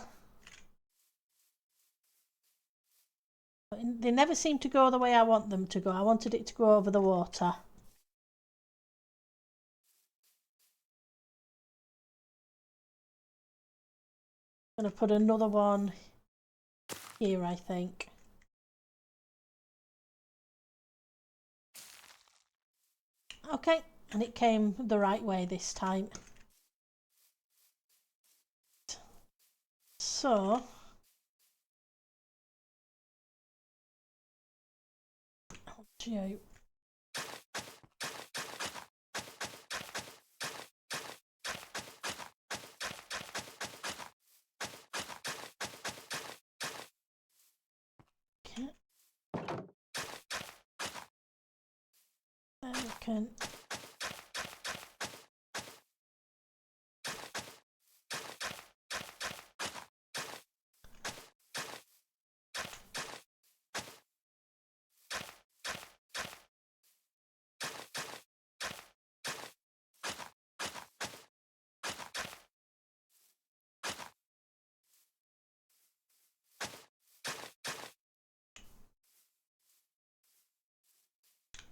[SPEAKER 1] But they never seem to go the way I want them to go. I wanted it to go over the water. I'm going to put another one here, I think. Okay, and it came the right way this time. So, you. Okay. There we can.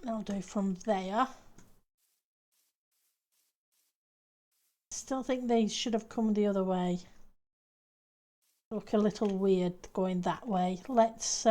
[SPEAKER 1] I'll do from there. Still think these should have come the other way. Look a little weird going that way. Let's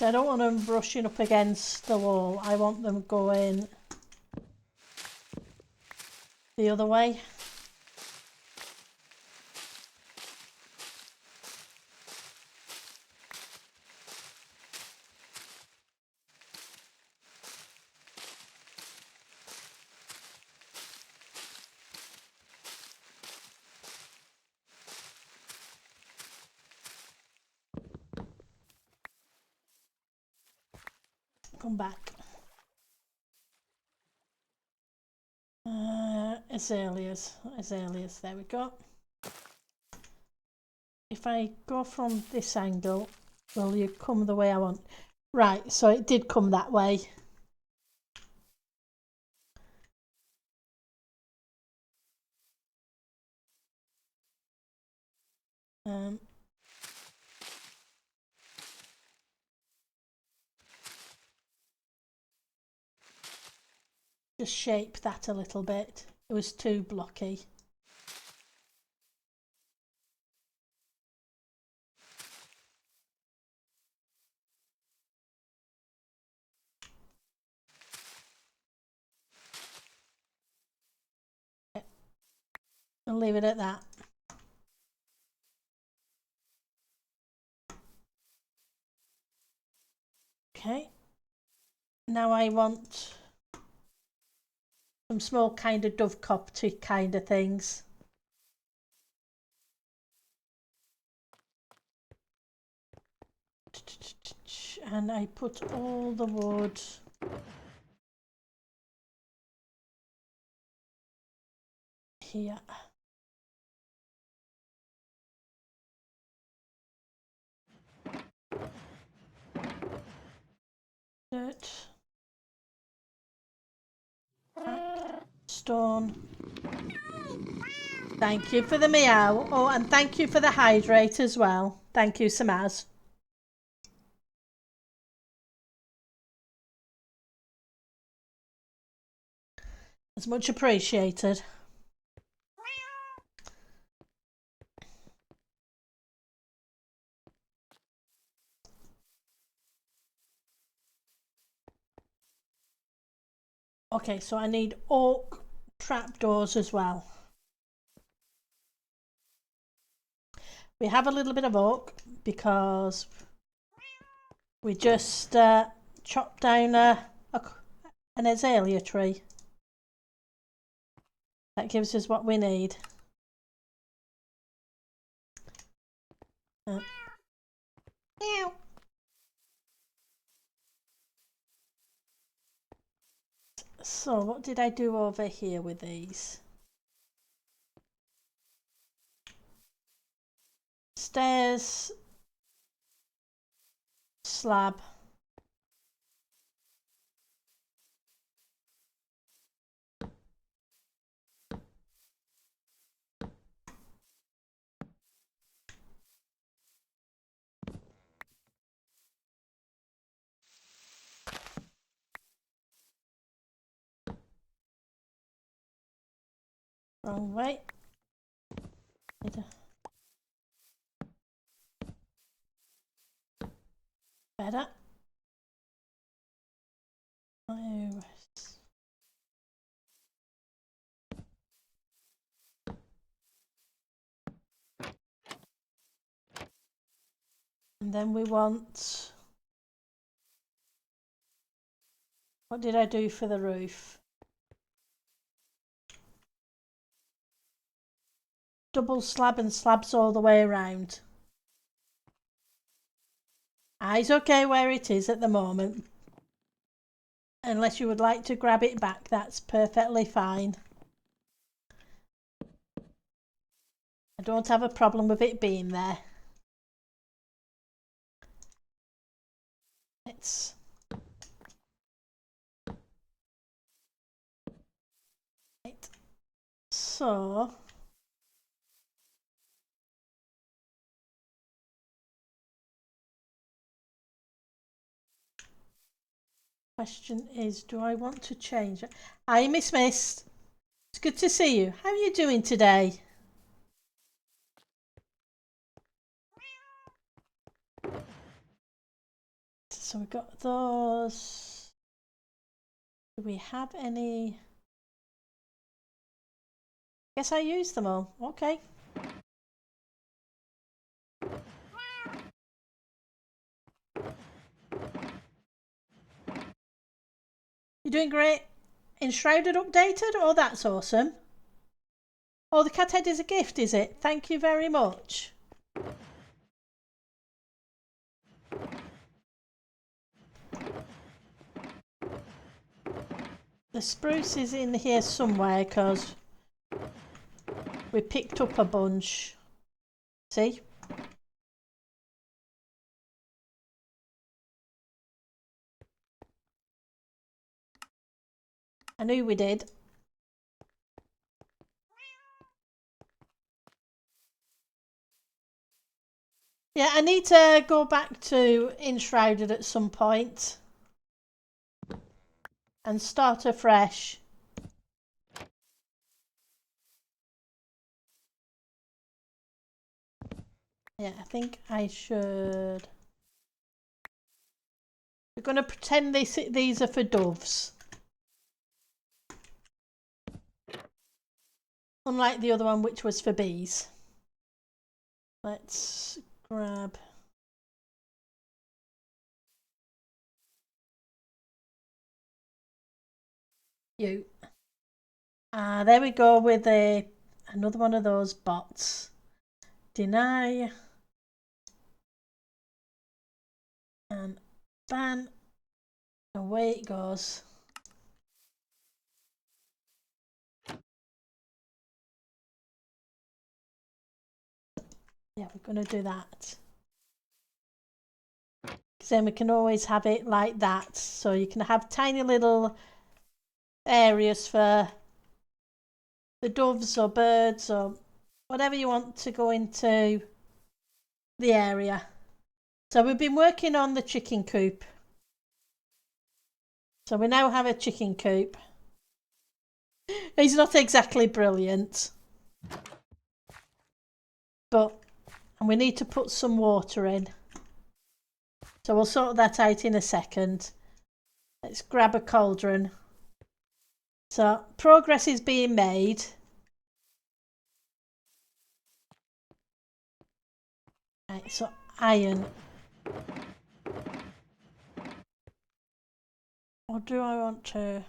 [SPEAKER 1] I don't want them brushing up against the wall. I want them going the other way. Come back. Azaleas, there we go. If I go from this angle, will you come the way I want? Right, so it did come that way. Just shape that a little bit. It was too blocky. I'll leave it at that. Okay. Now I want some small kind of dovecot kind of things. And I put all the wood here. Dirt. Stone. Thank you for the meow. Oh, and thank you for the hydrate as well. Thank you, Samaz. It's much appreciated. Okay, so I need oak trapdoors as well. We have a little bit of oak because we just chopped down an azalea tree. That gives us what we need. So what did I do over here with these? Stairs, slab. Wrong way. Better. Oh. And then we want, what did I do for the roof? Double slab and slabs all the way around. It's okay where it is at the moment. Unless you would like to grab it back, that's perfectly fine. I don't have a problem with it being there. It's right. So question is, do I want to change it? Hi, Miss Mist. It's good to see you. How are you doing today? So we've got those. Do we have any? Guess I used them all. Okay. You're doing great. Enshrouded updated? Oh, that's awesome. Oh, the cat head is a gift, is it? Thank you very much. The spruce is in here somewhere because we picked up a bunch. See? I knew we did. Yeah, I need to go back to Enshrouded at some point and start afresh. Yeah, I think I should. We're going to pretend these are for doves. Unlike the other one, which was for bees. Let's grab you. Ah, there we go with another one of those bots. Deny. And ban. Away it goes. Yeah, we're going to do that. Because then we can always have it like that. So you can have tiny little areas for the doves or birds or whatever you want to go into the area. So we've been working on the chicken coop. So we now have a chicken coop. He's not exactly brilliant. And we need to put some water in. So we'll sort that out in a second. Let's grab a cauldron. So progress is being made. Right, so iron. Or do I want to?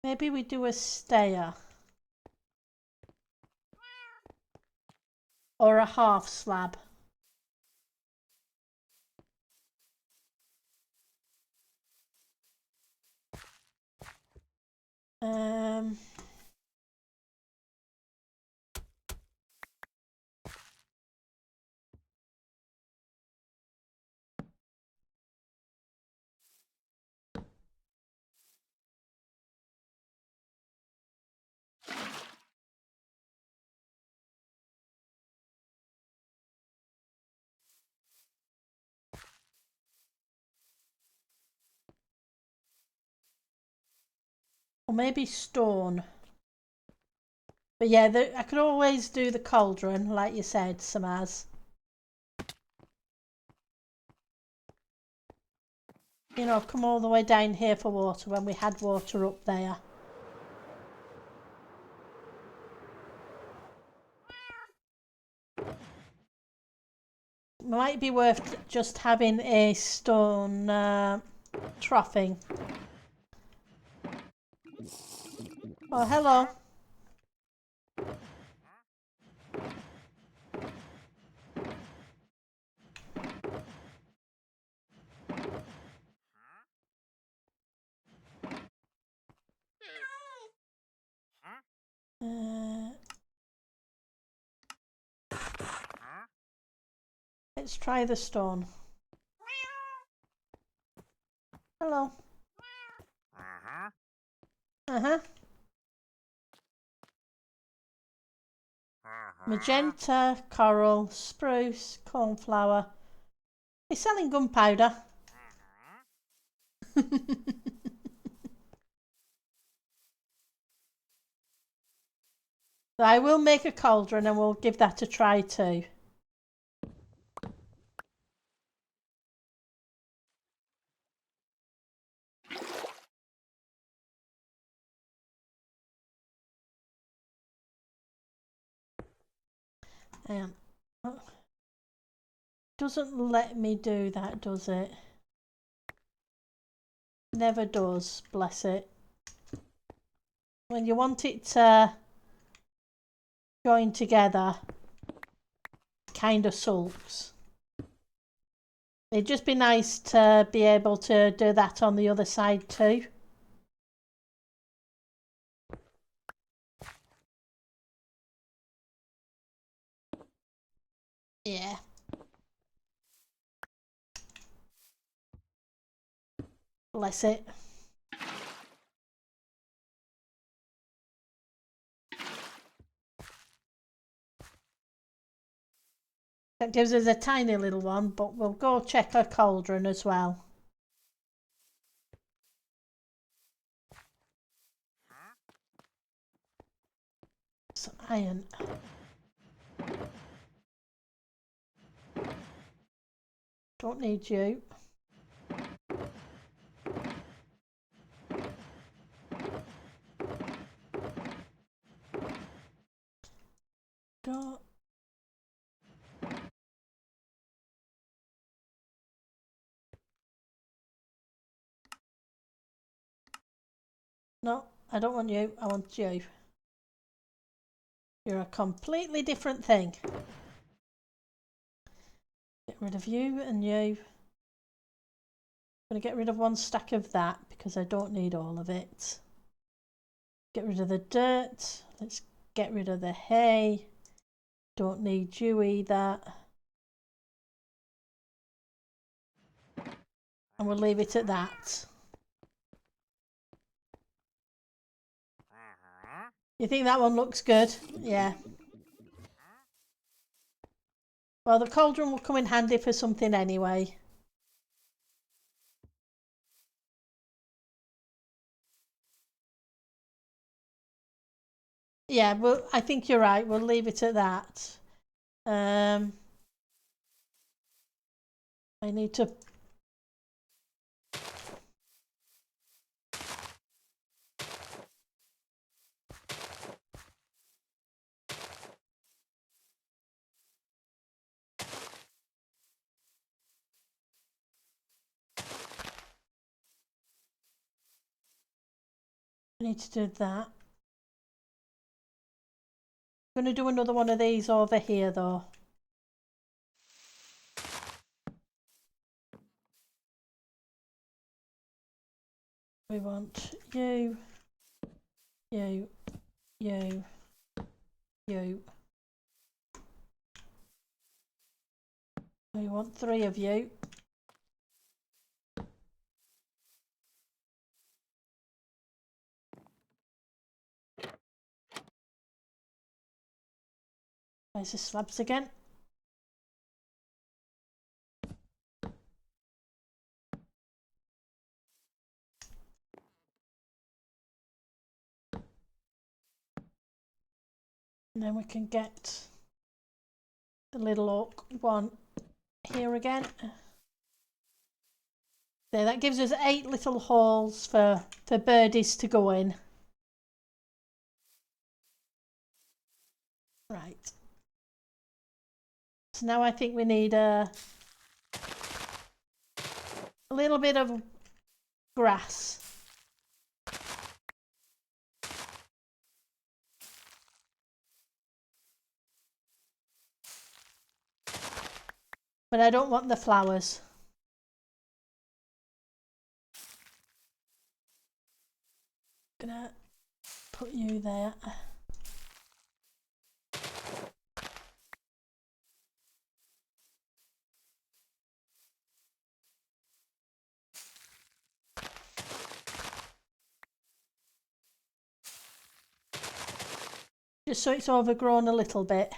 [SPEAKER 1] Maybe we do a stair. Or a half slab. Or maybe stone. But yeah, I could always do the cauldron, like you said, Samaz. You know, come all the way down here for water when we had water up there. Might be worth just having a stone troughing. Oh, hello. Let's try the stone. Hello. Magenta, coral, spruce, cornflower. He's selling gunpowder. So I will make a cauldron and we'll give that a try too. Doesn't let me do that, does it? Never does, bless it. When you want it to join together, kind of sulks. It'd just be nice to be able to do that on the other side too. Yeah. Bless it. That gives us a tiny little one, but we'll go check our cauldron as well. Some iron. Don't need you. Go. No, I don't want you. I want you. You're a completely different thing. Get rid of you and you. I'm going to get rid of one stack of that because I don't need all of it. Get rid of the dirt. Let's get rid of the hay. Don't need you either. And we'll leave it at that. You think that one looks good? Yeah. Well, the cauldron will come in handy for something anyway. Yeah, well, I think you're right. We'll leave it at that. I need to... I need to do that. I'm going to do another one of these over here though. We want you, you, you, you. We want 3 of you. There's the slabs again. And then we can get the little oak one here again. There, that gives us 8 little holes for birdies to go in. Right. So now I think we need a little bit of grass. But I don't want the flowers. Gonna put you there. Just so it's overgrown a little bit.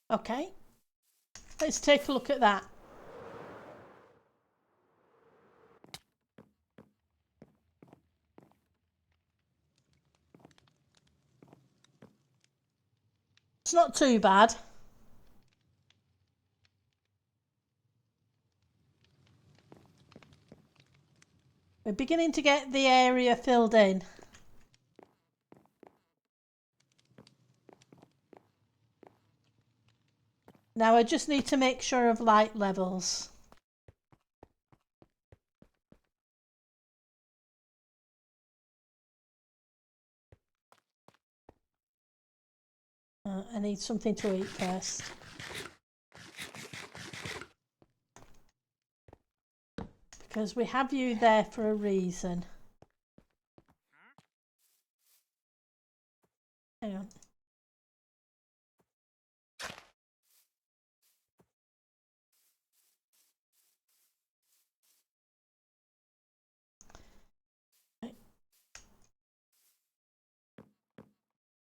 [SPEAKER 1] Okay, let's take a look at that. It's not too bad. We're beginning to get the area filled in. Now I just need to make sure of light levels. I need something to eat first. Because we have you there for a reason. Hang on.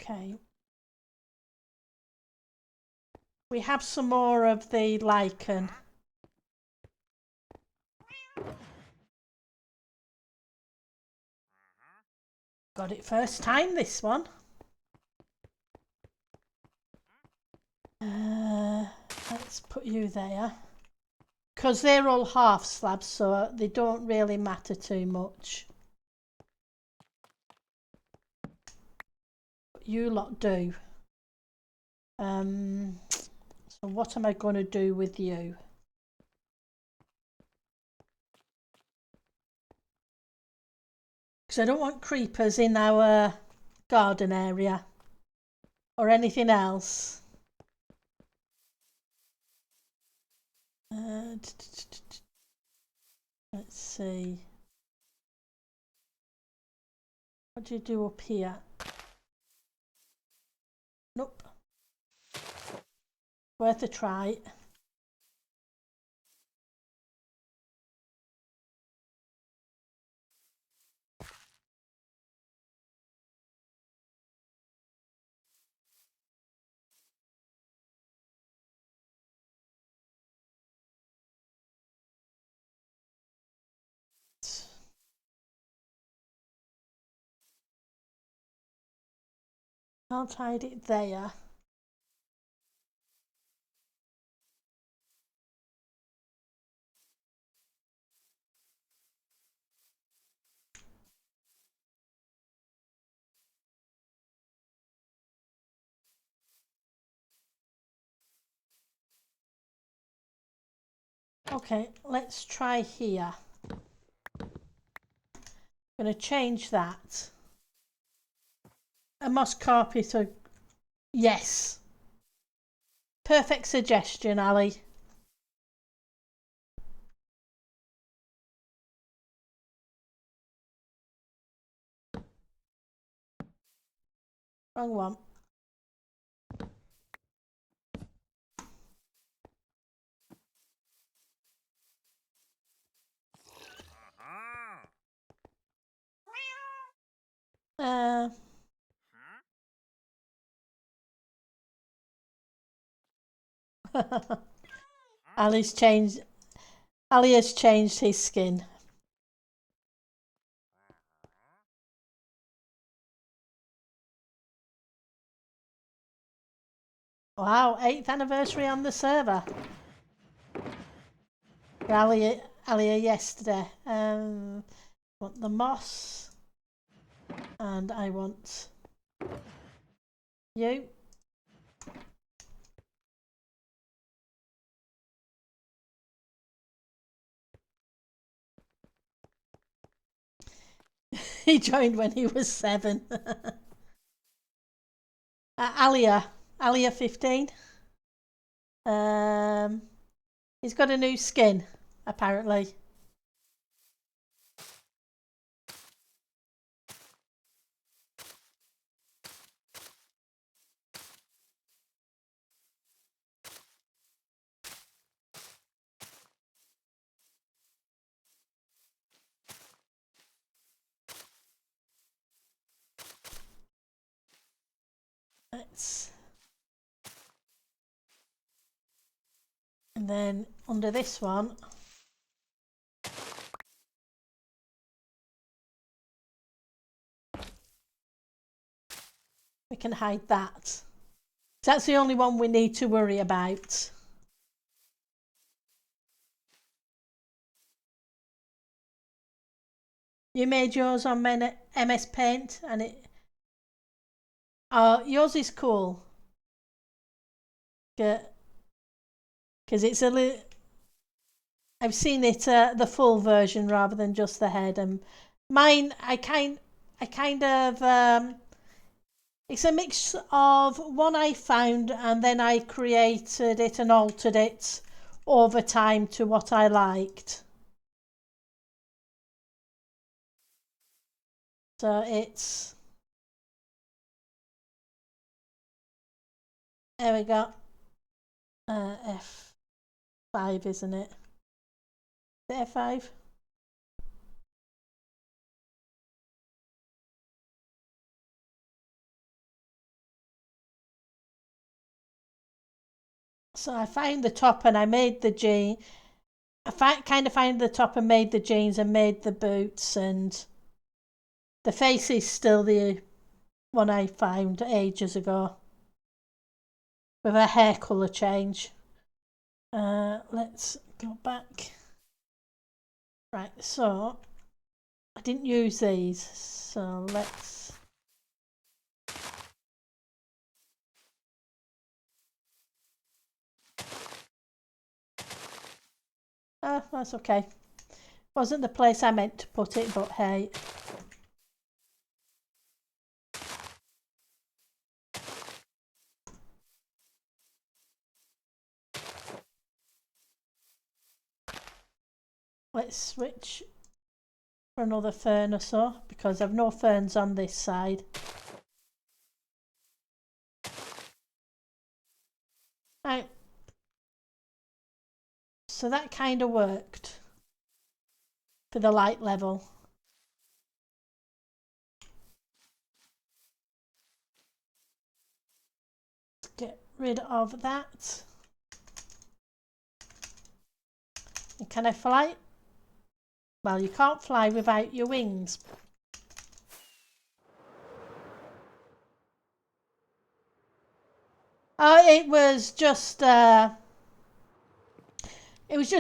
[SPEAKER 1] Okay. We have some more of the lichen. Got it first time, this one. Let's put you there. Because they're all half slabs, so they don't really matter too much. But you lot do. So what am I going to do with you? Because I don't want creepers in our garden area or anything else. Let's see. What do you do up here? Nope. Worth a try. I'll hide it there. Okay, let's try here. I'm going to change that. A moss carpet or... Yes. Perfect suggestion, Ali. Wrong one. Ali has changed his skin. Wow, 8th anniversary on the server. Alia yesterday. Want the moss. And I want you. He joined when he was 7. Alia 15. He's got a new skin, apparently. And then under this one, we can hide that. That's the only one we need to worry about. You made yours on MS Paint and it... yours is cool. Because it's a little... I've seen it the full version rather than just the head, and mine I kind of it's a mix of one I found and then I created it and altered it over time to what I liked. So it's... There we go. F5, isn't it? Is it F5? So I found the top and I made the jean. I kind of found the top and made the jeans and made the boots, and the face is still the one I found ages ago with a hair colour change. Let's go back. Right, so I didn't use these, so let's... That's okay. Wasn't the place I meant to put it, but hey. Let's switch for another fern or so, because I've no ferns on this side. Right. So that kind of worked for the light level. Let's get rid of that. And can I fly? Well, you can't fly without your wings. Oh, it was just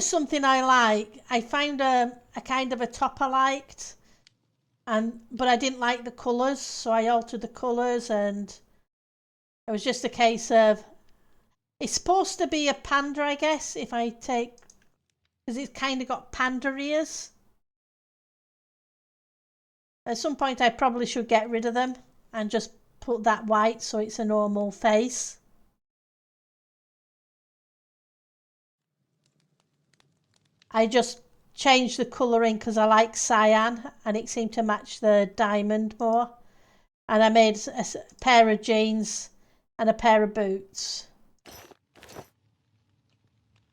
[SPEAKER 1] something I like. I found a kind of a top I liked, but I didn't like the colours, so I altered the colours, and it was just a case of, it's supposed to be a panda, I guess, if I take, because it's kind of got panda ears. At some point I probably should get rid of them and just put that white so it's a normal face. I just changed the colouring because I like cyan and it seemed to match the diamond more. And I made a pair of jeans and a pair of boots.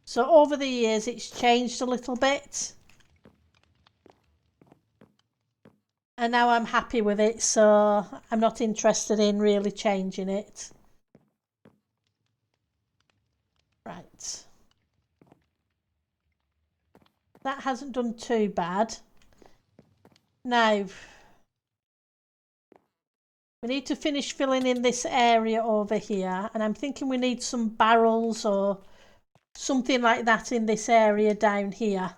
[SPEAKER 1] So over the years it's changed a little bit. And now I'm happy with it, so I'm not interested in really changing it. Right. That hasn't done too bad. Now, we need to finish filling in this area over here, and I'm thinking we need some barrels or something like that in this area down here.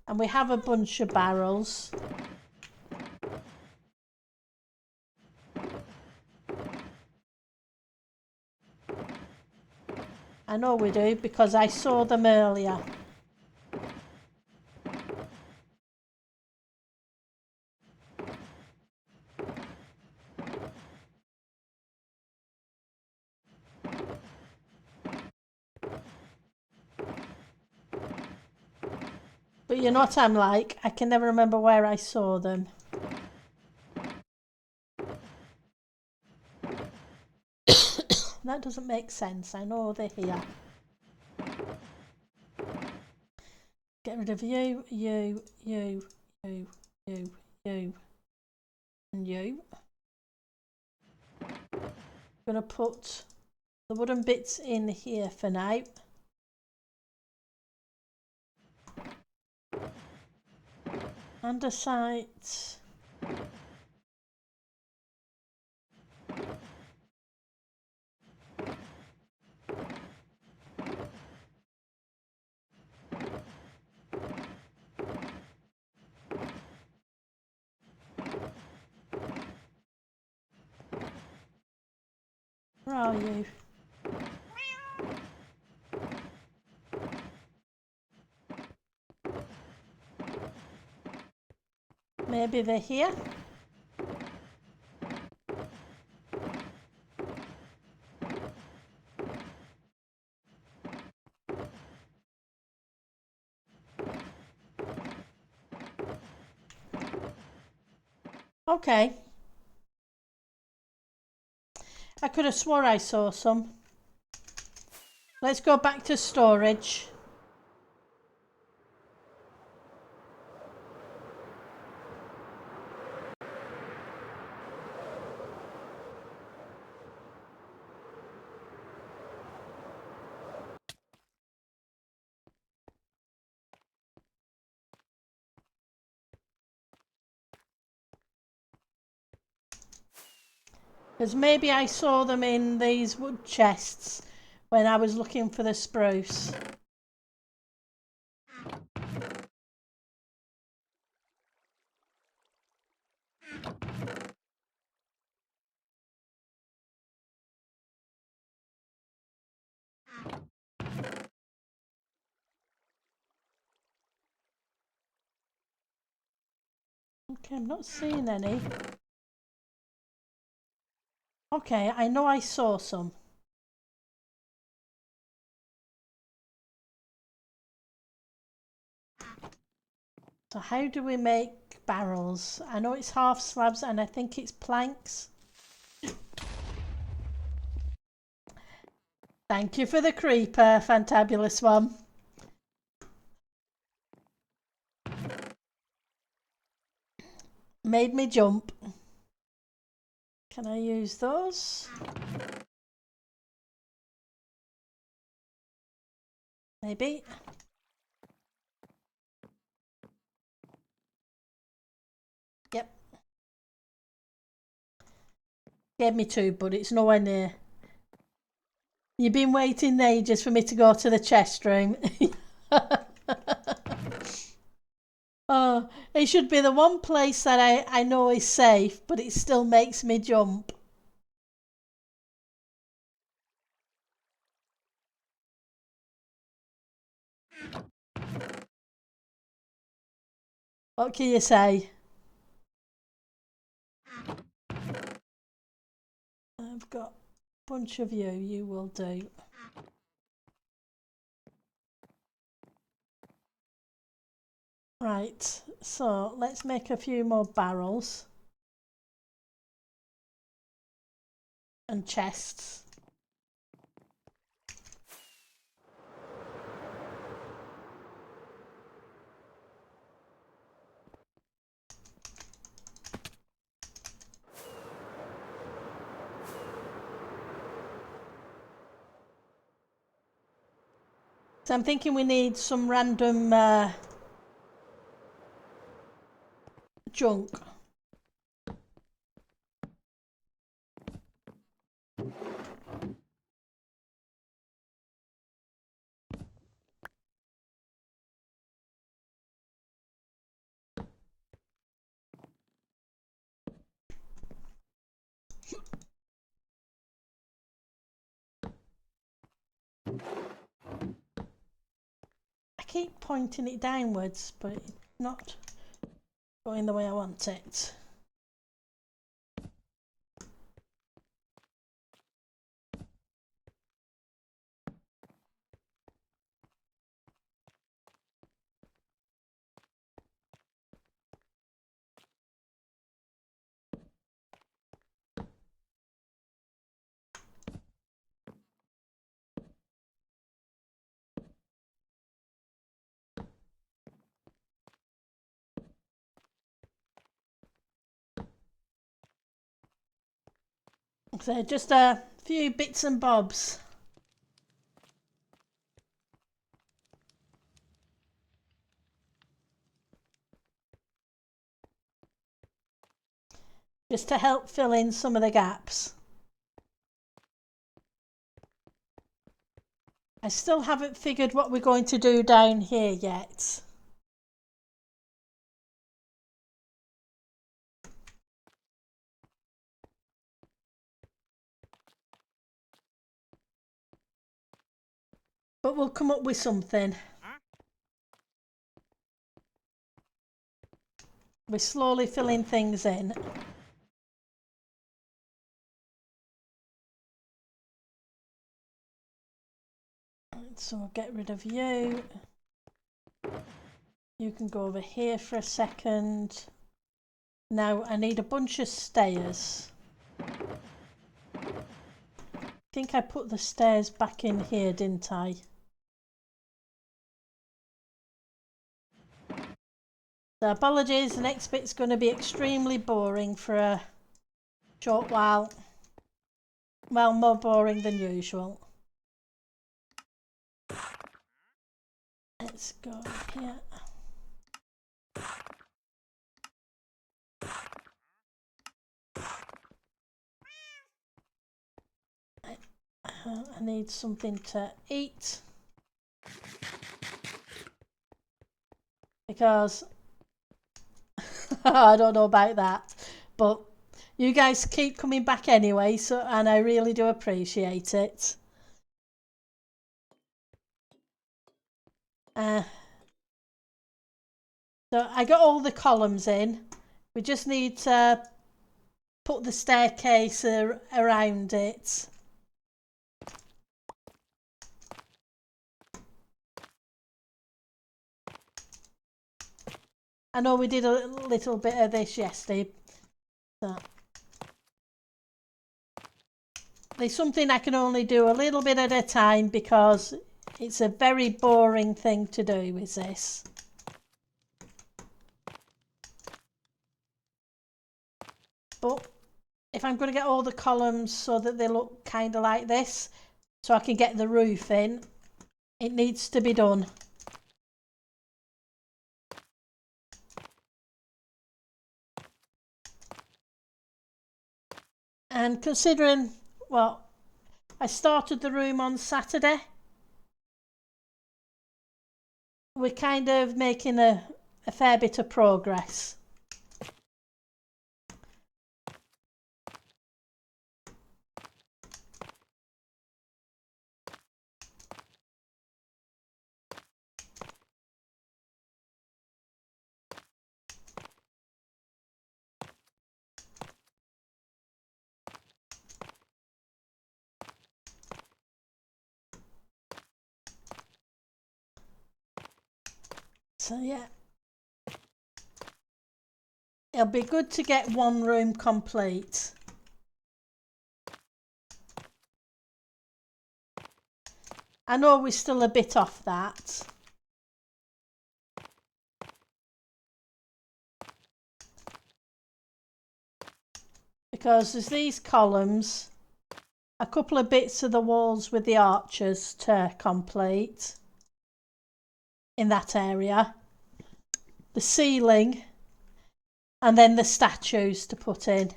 [SPEAKER 1] And we have a bunch of barrels. I know we do because I saw them earlier. But you know what I'm like? I can never remember where I saw them. That doesn't make sense. I know they're here. Get rid of you, you, you, you, you, you, and you. I'm going to put the wooden bits in here for now. Andesite. Where are you? Maybe they're here. Okay. I could have swore I saw some. Let's go back to storage. Because maybe I saw them in these wood chests when I was looking for the spruce. Okay, I'm not seeing any. Okay, I know I saw some. So how do we make barrels? I know it's half slabs and I think it's planks. Thank you for the creeper, fantabulous one. Made me jump. Can I use those? Maybe. Yep. Gave me two, but it's nowhere near. You've been waiting ages for me to go to the chest room. Oh, it should be the one place that I know is safe, but it still makes me jump. What can you say? I've got a bunch of you, you will do. Right, so let's make a few more barrels. And chests. So I'm thinking we need some random junk. I keep pointing it downwards, but it's not going the way I want it. So just a few bits and bobs. Just to help fill in some of the gaps. I still haven't figured what we're going to do down here yet. But we'll come up with something. We're slowly filling things in. So we'll get rid of you. You can go over here for a second. Now I need a bunch of stairs. I think I put the stairs back in here, didn't I? So apologies, the next bit's going to be extremely boring for a short while. Well, more boring than usual. Let's go here. I need something to eat. Because I don't know about that, but you guys keep coming back anyway, so, and I really do appreciate it. So I got all the columns in. We just need to put the staircase around it. I know we did a little bit of this yesterday. So there's something I can only do a little bit at a time because it's a very boring thing to do with this. But if I'm going to get all the columns so that they look kind of like this, so I can get the roof in, it needs to be done. And considering, well, I started the room on Saturday, we're kind of making a fair bit of progress. So yeah, it'll be good to get one room complete. I know we're still a bit off that. Because there's these columns, a couple of bits of the walls with the arches to complete in that area, the ceiling, and then the statues to put in.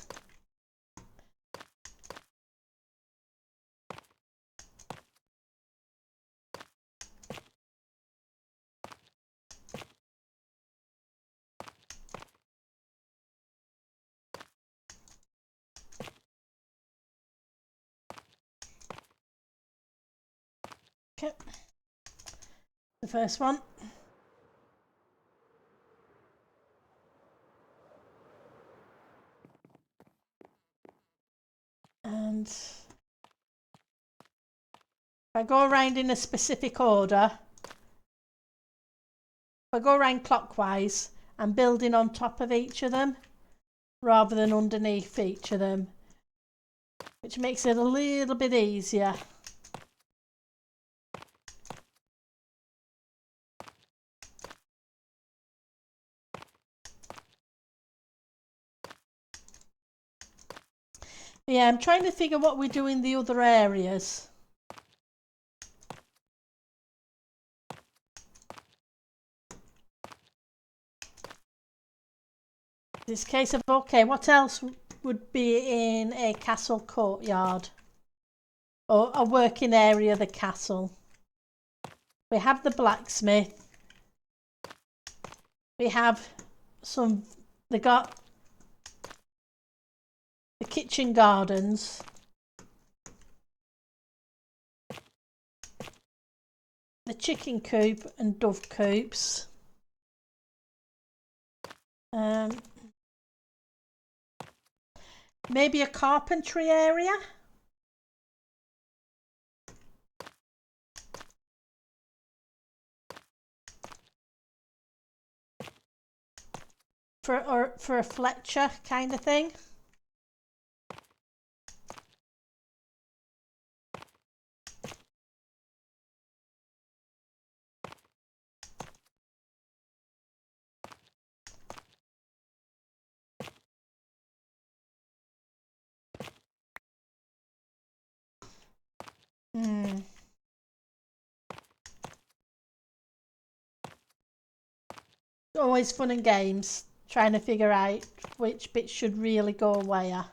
[SPEAKER 1] Okay, the first one. And if I go around in a specific order, if I go around clockwise, I'm building on top of each of them rather than underneath each of them, which makes it a little bit easier. Yeah, I'm trying to figure what we do in the other areas. This case of, okay, what else would be in a castle courtyard or a working area of the castle? We have the blacksmith. We have they got the kitchen gardens. The chicken coop and dove coops. Maybe a carpentry area. For a Fletcher kind of thing. Always fun and games, trying to figure out which bits should really go where.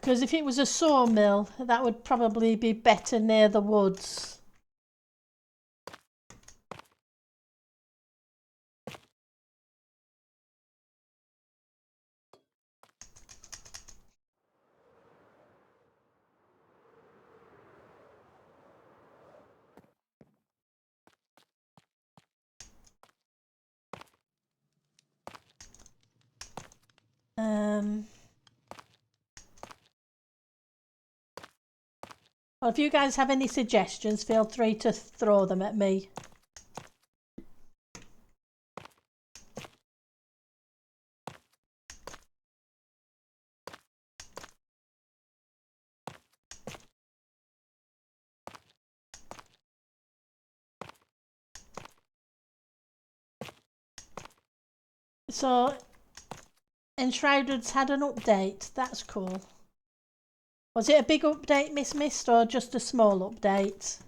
[SPEAKER 1] Because if it was a sawmill, that would probably be better near the woods. Well, if you guys have any suggestions, feel free to throw them at me. So, Enshrouded's had an update. That's cool. Was it a big update, Miss Mist, or just a small update?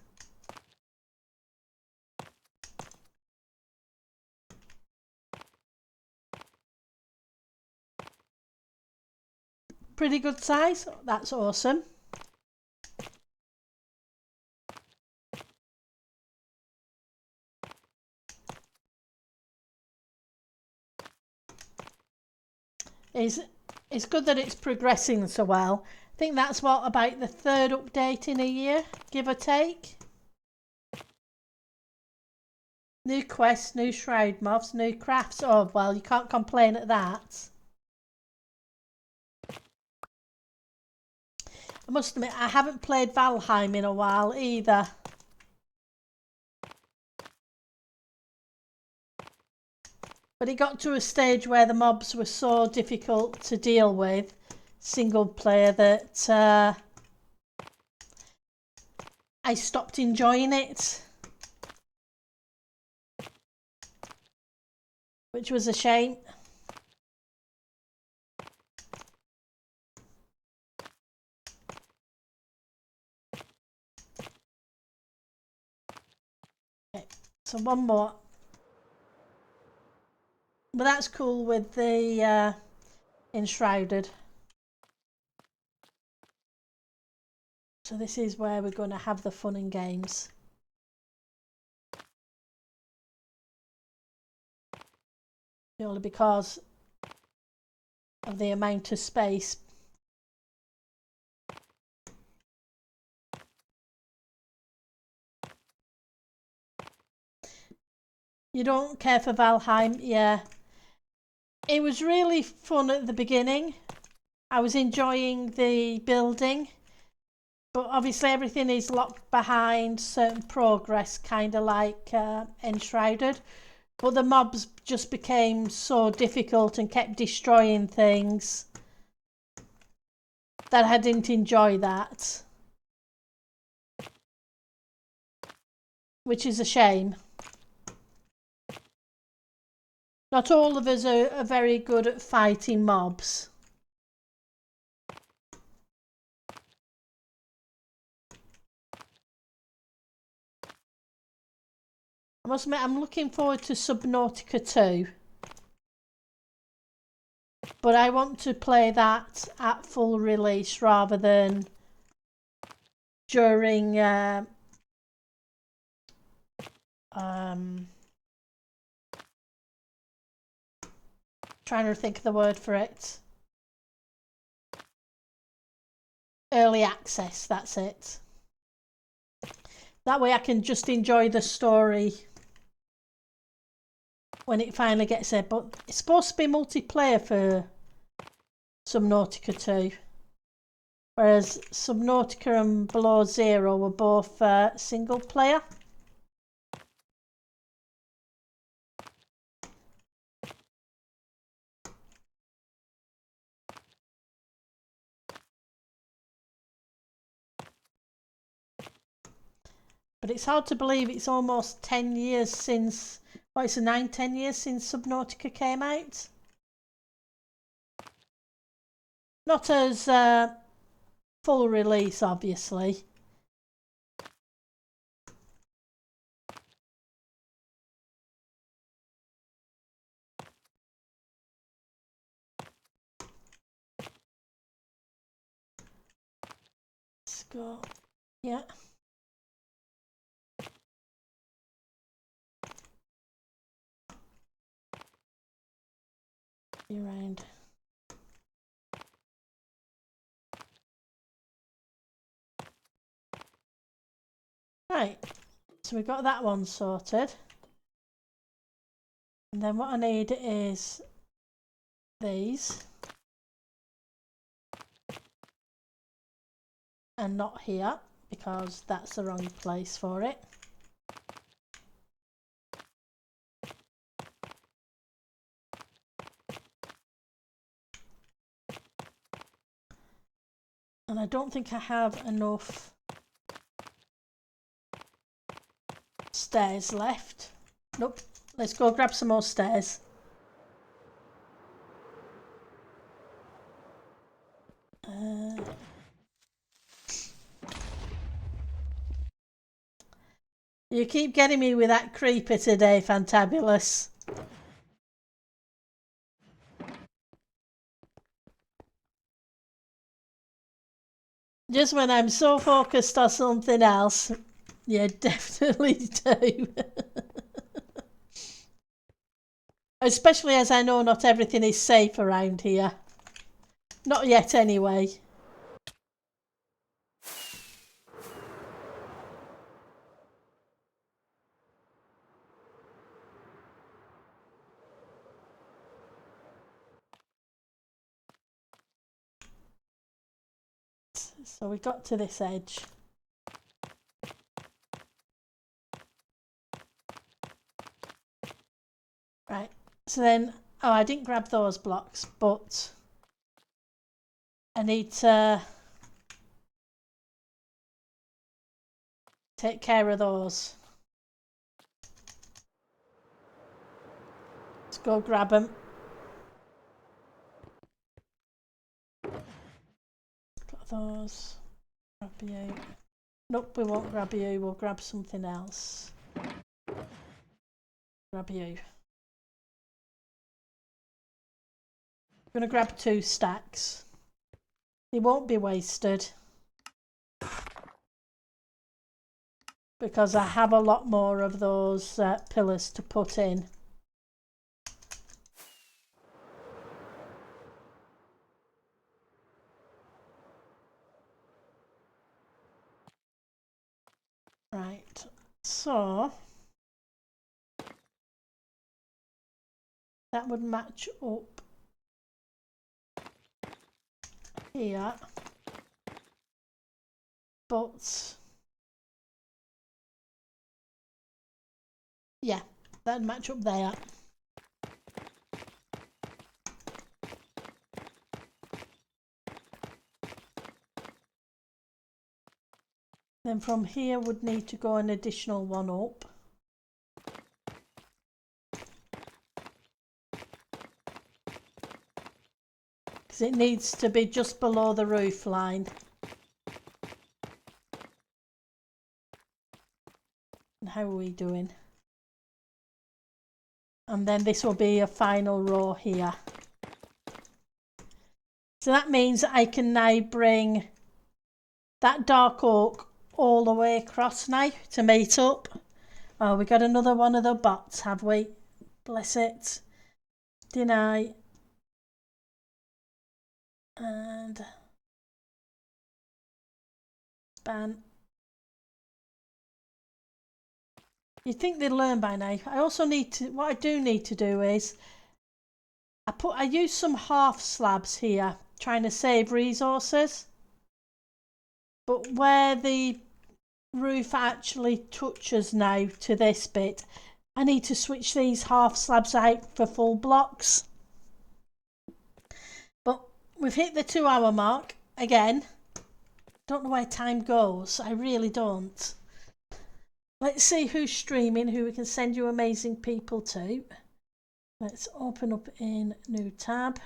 [SPEAKER 1] Pretty good size. That's awesome. It's good that it's progressing so well. I think that's what, about the third update in a year, give or take. New quests, new shroud mobs, new crafts. Oh, well, you can't complain at that. I must admit, I haven't played Valheim in a while either. But it got to a stage where the mobs were so difficult to deal with, single player, that I stopped enjoying it. Which was a shame. Okay, so one more. But that's cool with the Enshrouded. So this is where we're going to have the fun and games. Purely because of the amount of space. You don't care for Valheim? Yeah. It was really fun at the beginning. I was enjoying the building. But obviously everything is locked behind certain progress, kind of like Enshrouded. But the mobs just became so difficult and kept destroying things that I didn't enjoy that. Which is a shame. Not all of us are very good at fighting mobs. I must admit, I'm looking forward to Subnautica 2. But I want to play that at full release rather than during trying to think of the word for it. Early access, that's it. That way I can just enjoy the story when it finally gets there. But it's supposed to be multiplayer for Subnautica 2. Whereas Subnautica and Below Zero were both single player. But it's hard to believe it's almost 10 years since, well, it's 9-10 years since Subnautica came out. Not as full release, obviously. Let's go. Yeah. Around. Right, so we've got that one sorted. And then what I need is these. And not here, because that's the wrong place for it. And I don't think I have enough stairs left. Nope, let's go grab some more stairs. You keep getting me with that creeper today, Fantabulous. Just when I'm so focused on something else, you definitely do. Especially as I know not everything is safe around here. Not yet, anyway. So we got to this edge. Right, so then, oh, I didn't grab those blocks, but I need to take care of those. Let's go grab them. Got those. Grab you. Nope, we won't grab you, we'll grab something else. Grab you. I'm going to grab 2 stacks. They won't be wasted. Because I have a lot more of those pillars to put in. Right, so that would match up here, but yeah, that'd match up there. Then from here would need to go an additional one up. Because it needs to be just below the roof line. And how are we doing? And then this will be a final row here. So that means I can now bring that dark oak all the way across now to meet up. Oh, we got another one of the bots, have we? Bless it. Deny. And ban. You'd think they'd learn by now. I also need to, what I do need to do is, I use some half slabs here, trying to save resources. But where the roof actually touches now to this bit, I need to switch these half slabs out for full blocks. But we've hit the 2-hour mark again. Don't know where time goes, I really don't. Let's see who's streaming, who we can send you amazing people to. Let's open up in new tab.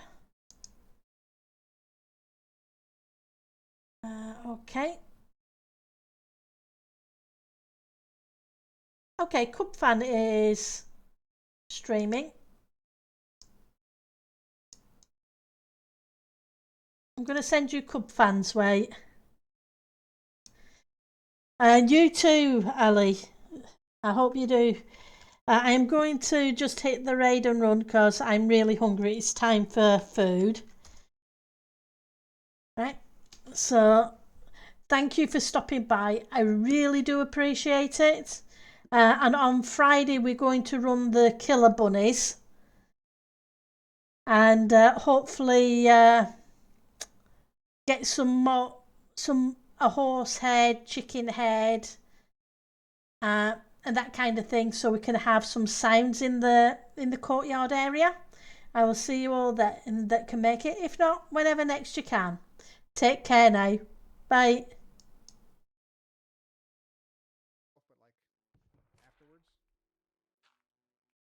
[SPEAKER 1] Okay. Okay, Cubfan is streaming. I'm going to send you Cubfan's way. And you too, Ali. I hope you do. I'm going to just hit the raid and run because I'm really hungry. It's time for food. Right. So thank you for stopping by. I really do appreciate it. And on Friday, we're going to run the killer bunnies. And hopefully get some more, a horse head, chicken head, and that kind of thing, so we can have some sounds in the courtyard area. I will see you all that can make it. If not, whenever next you can. Take care now. Bye.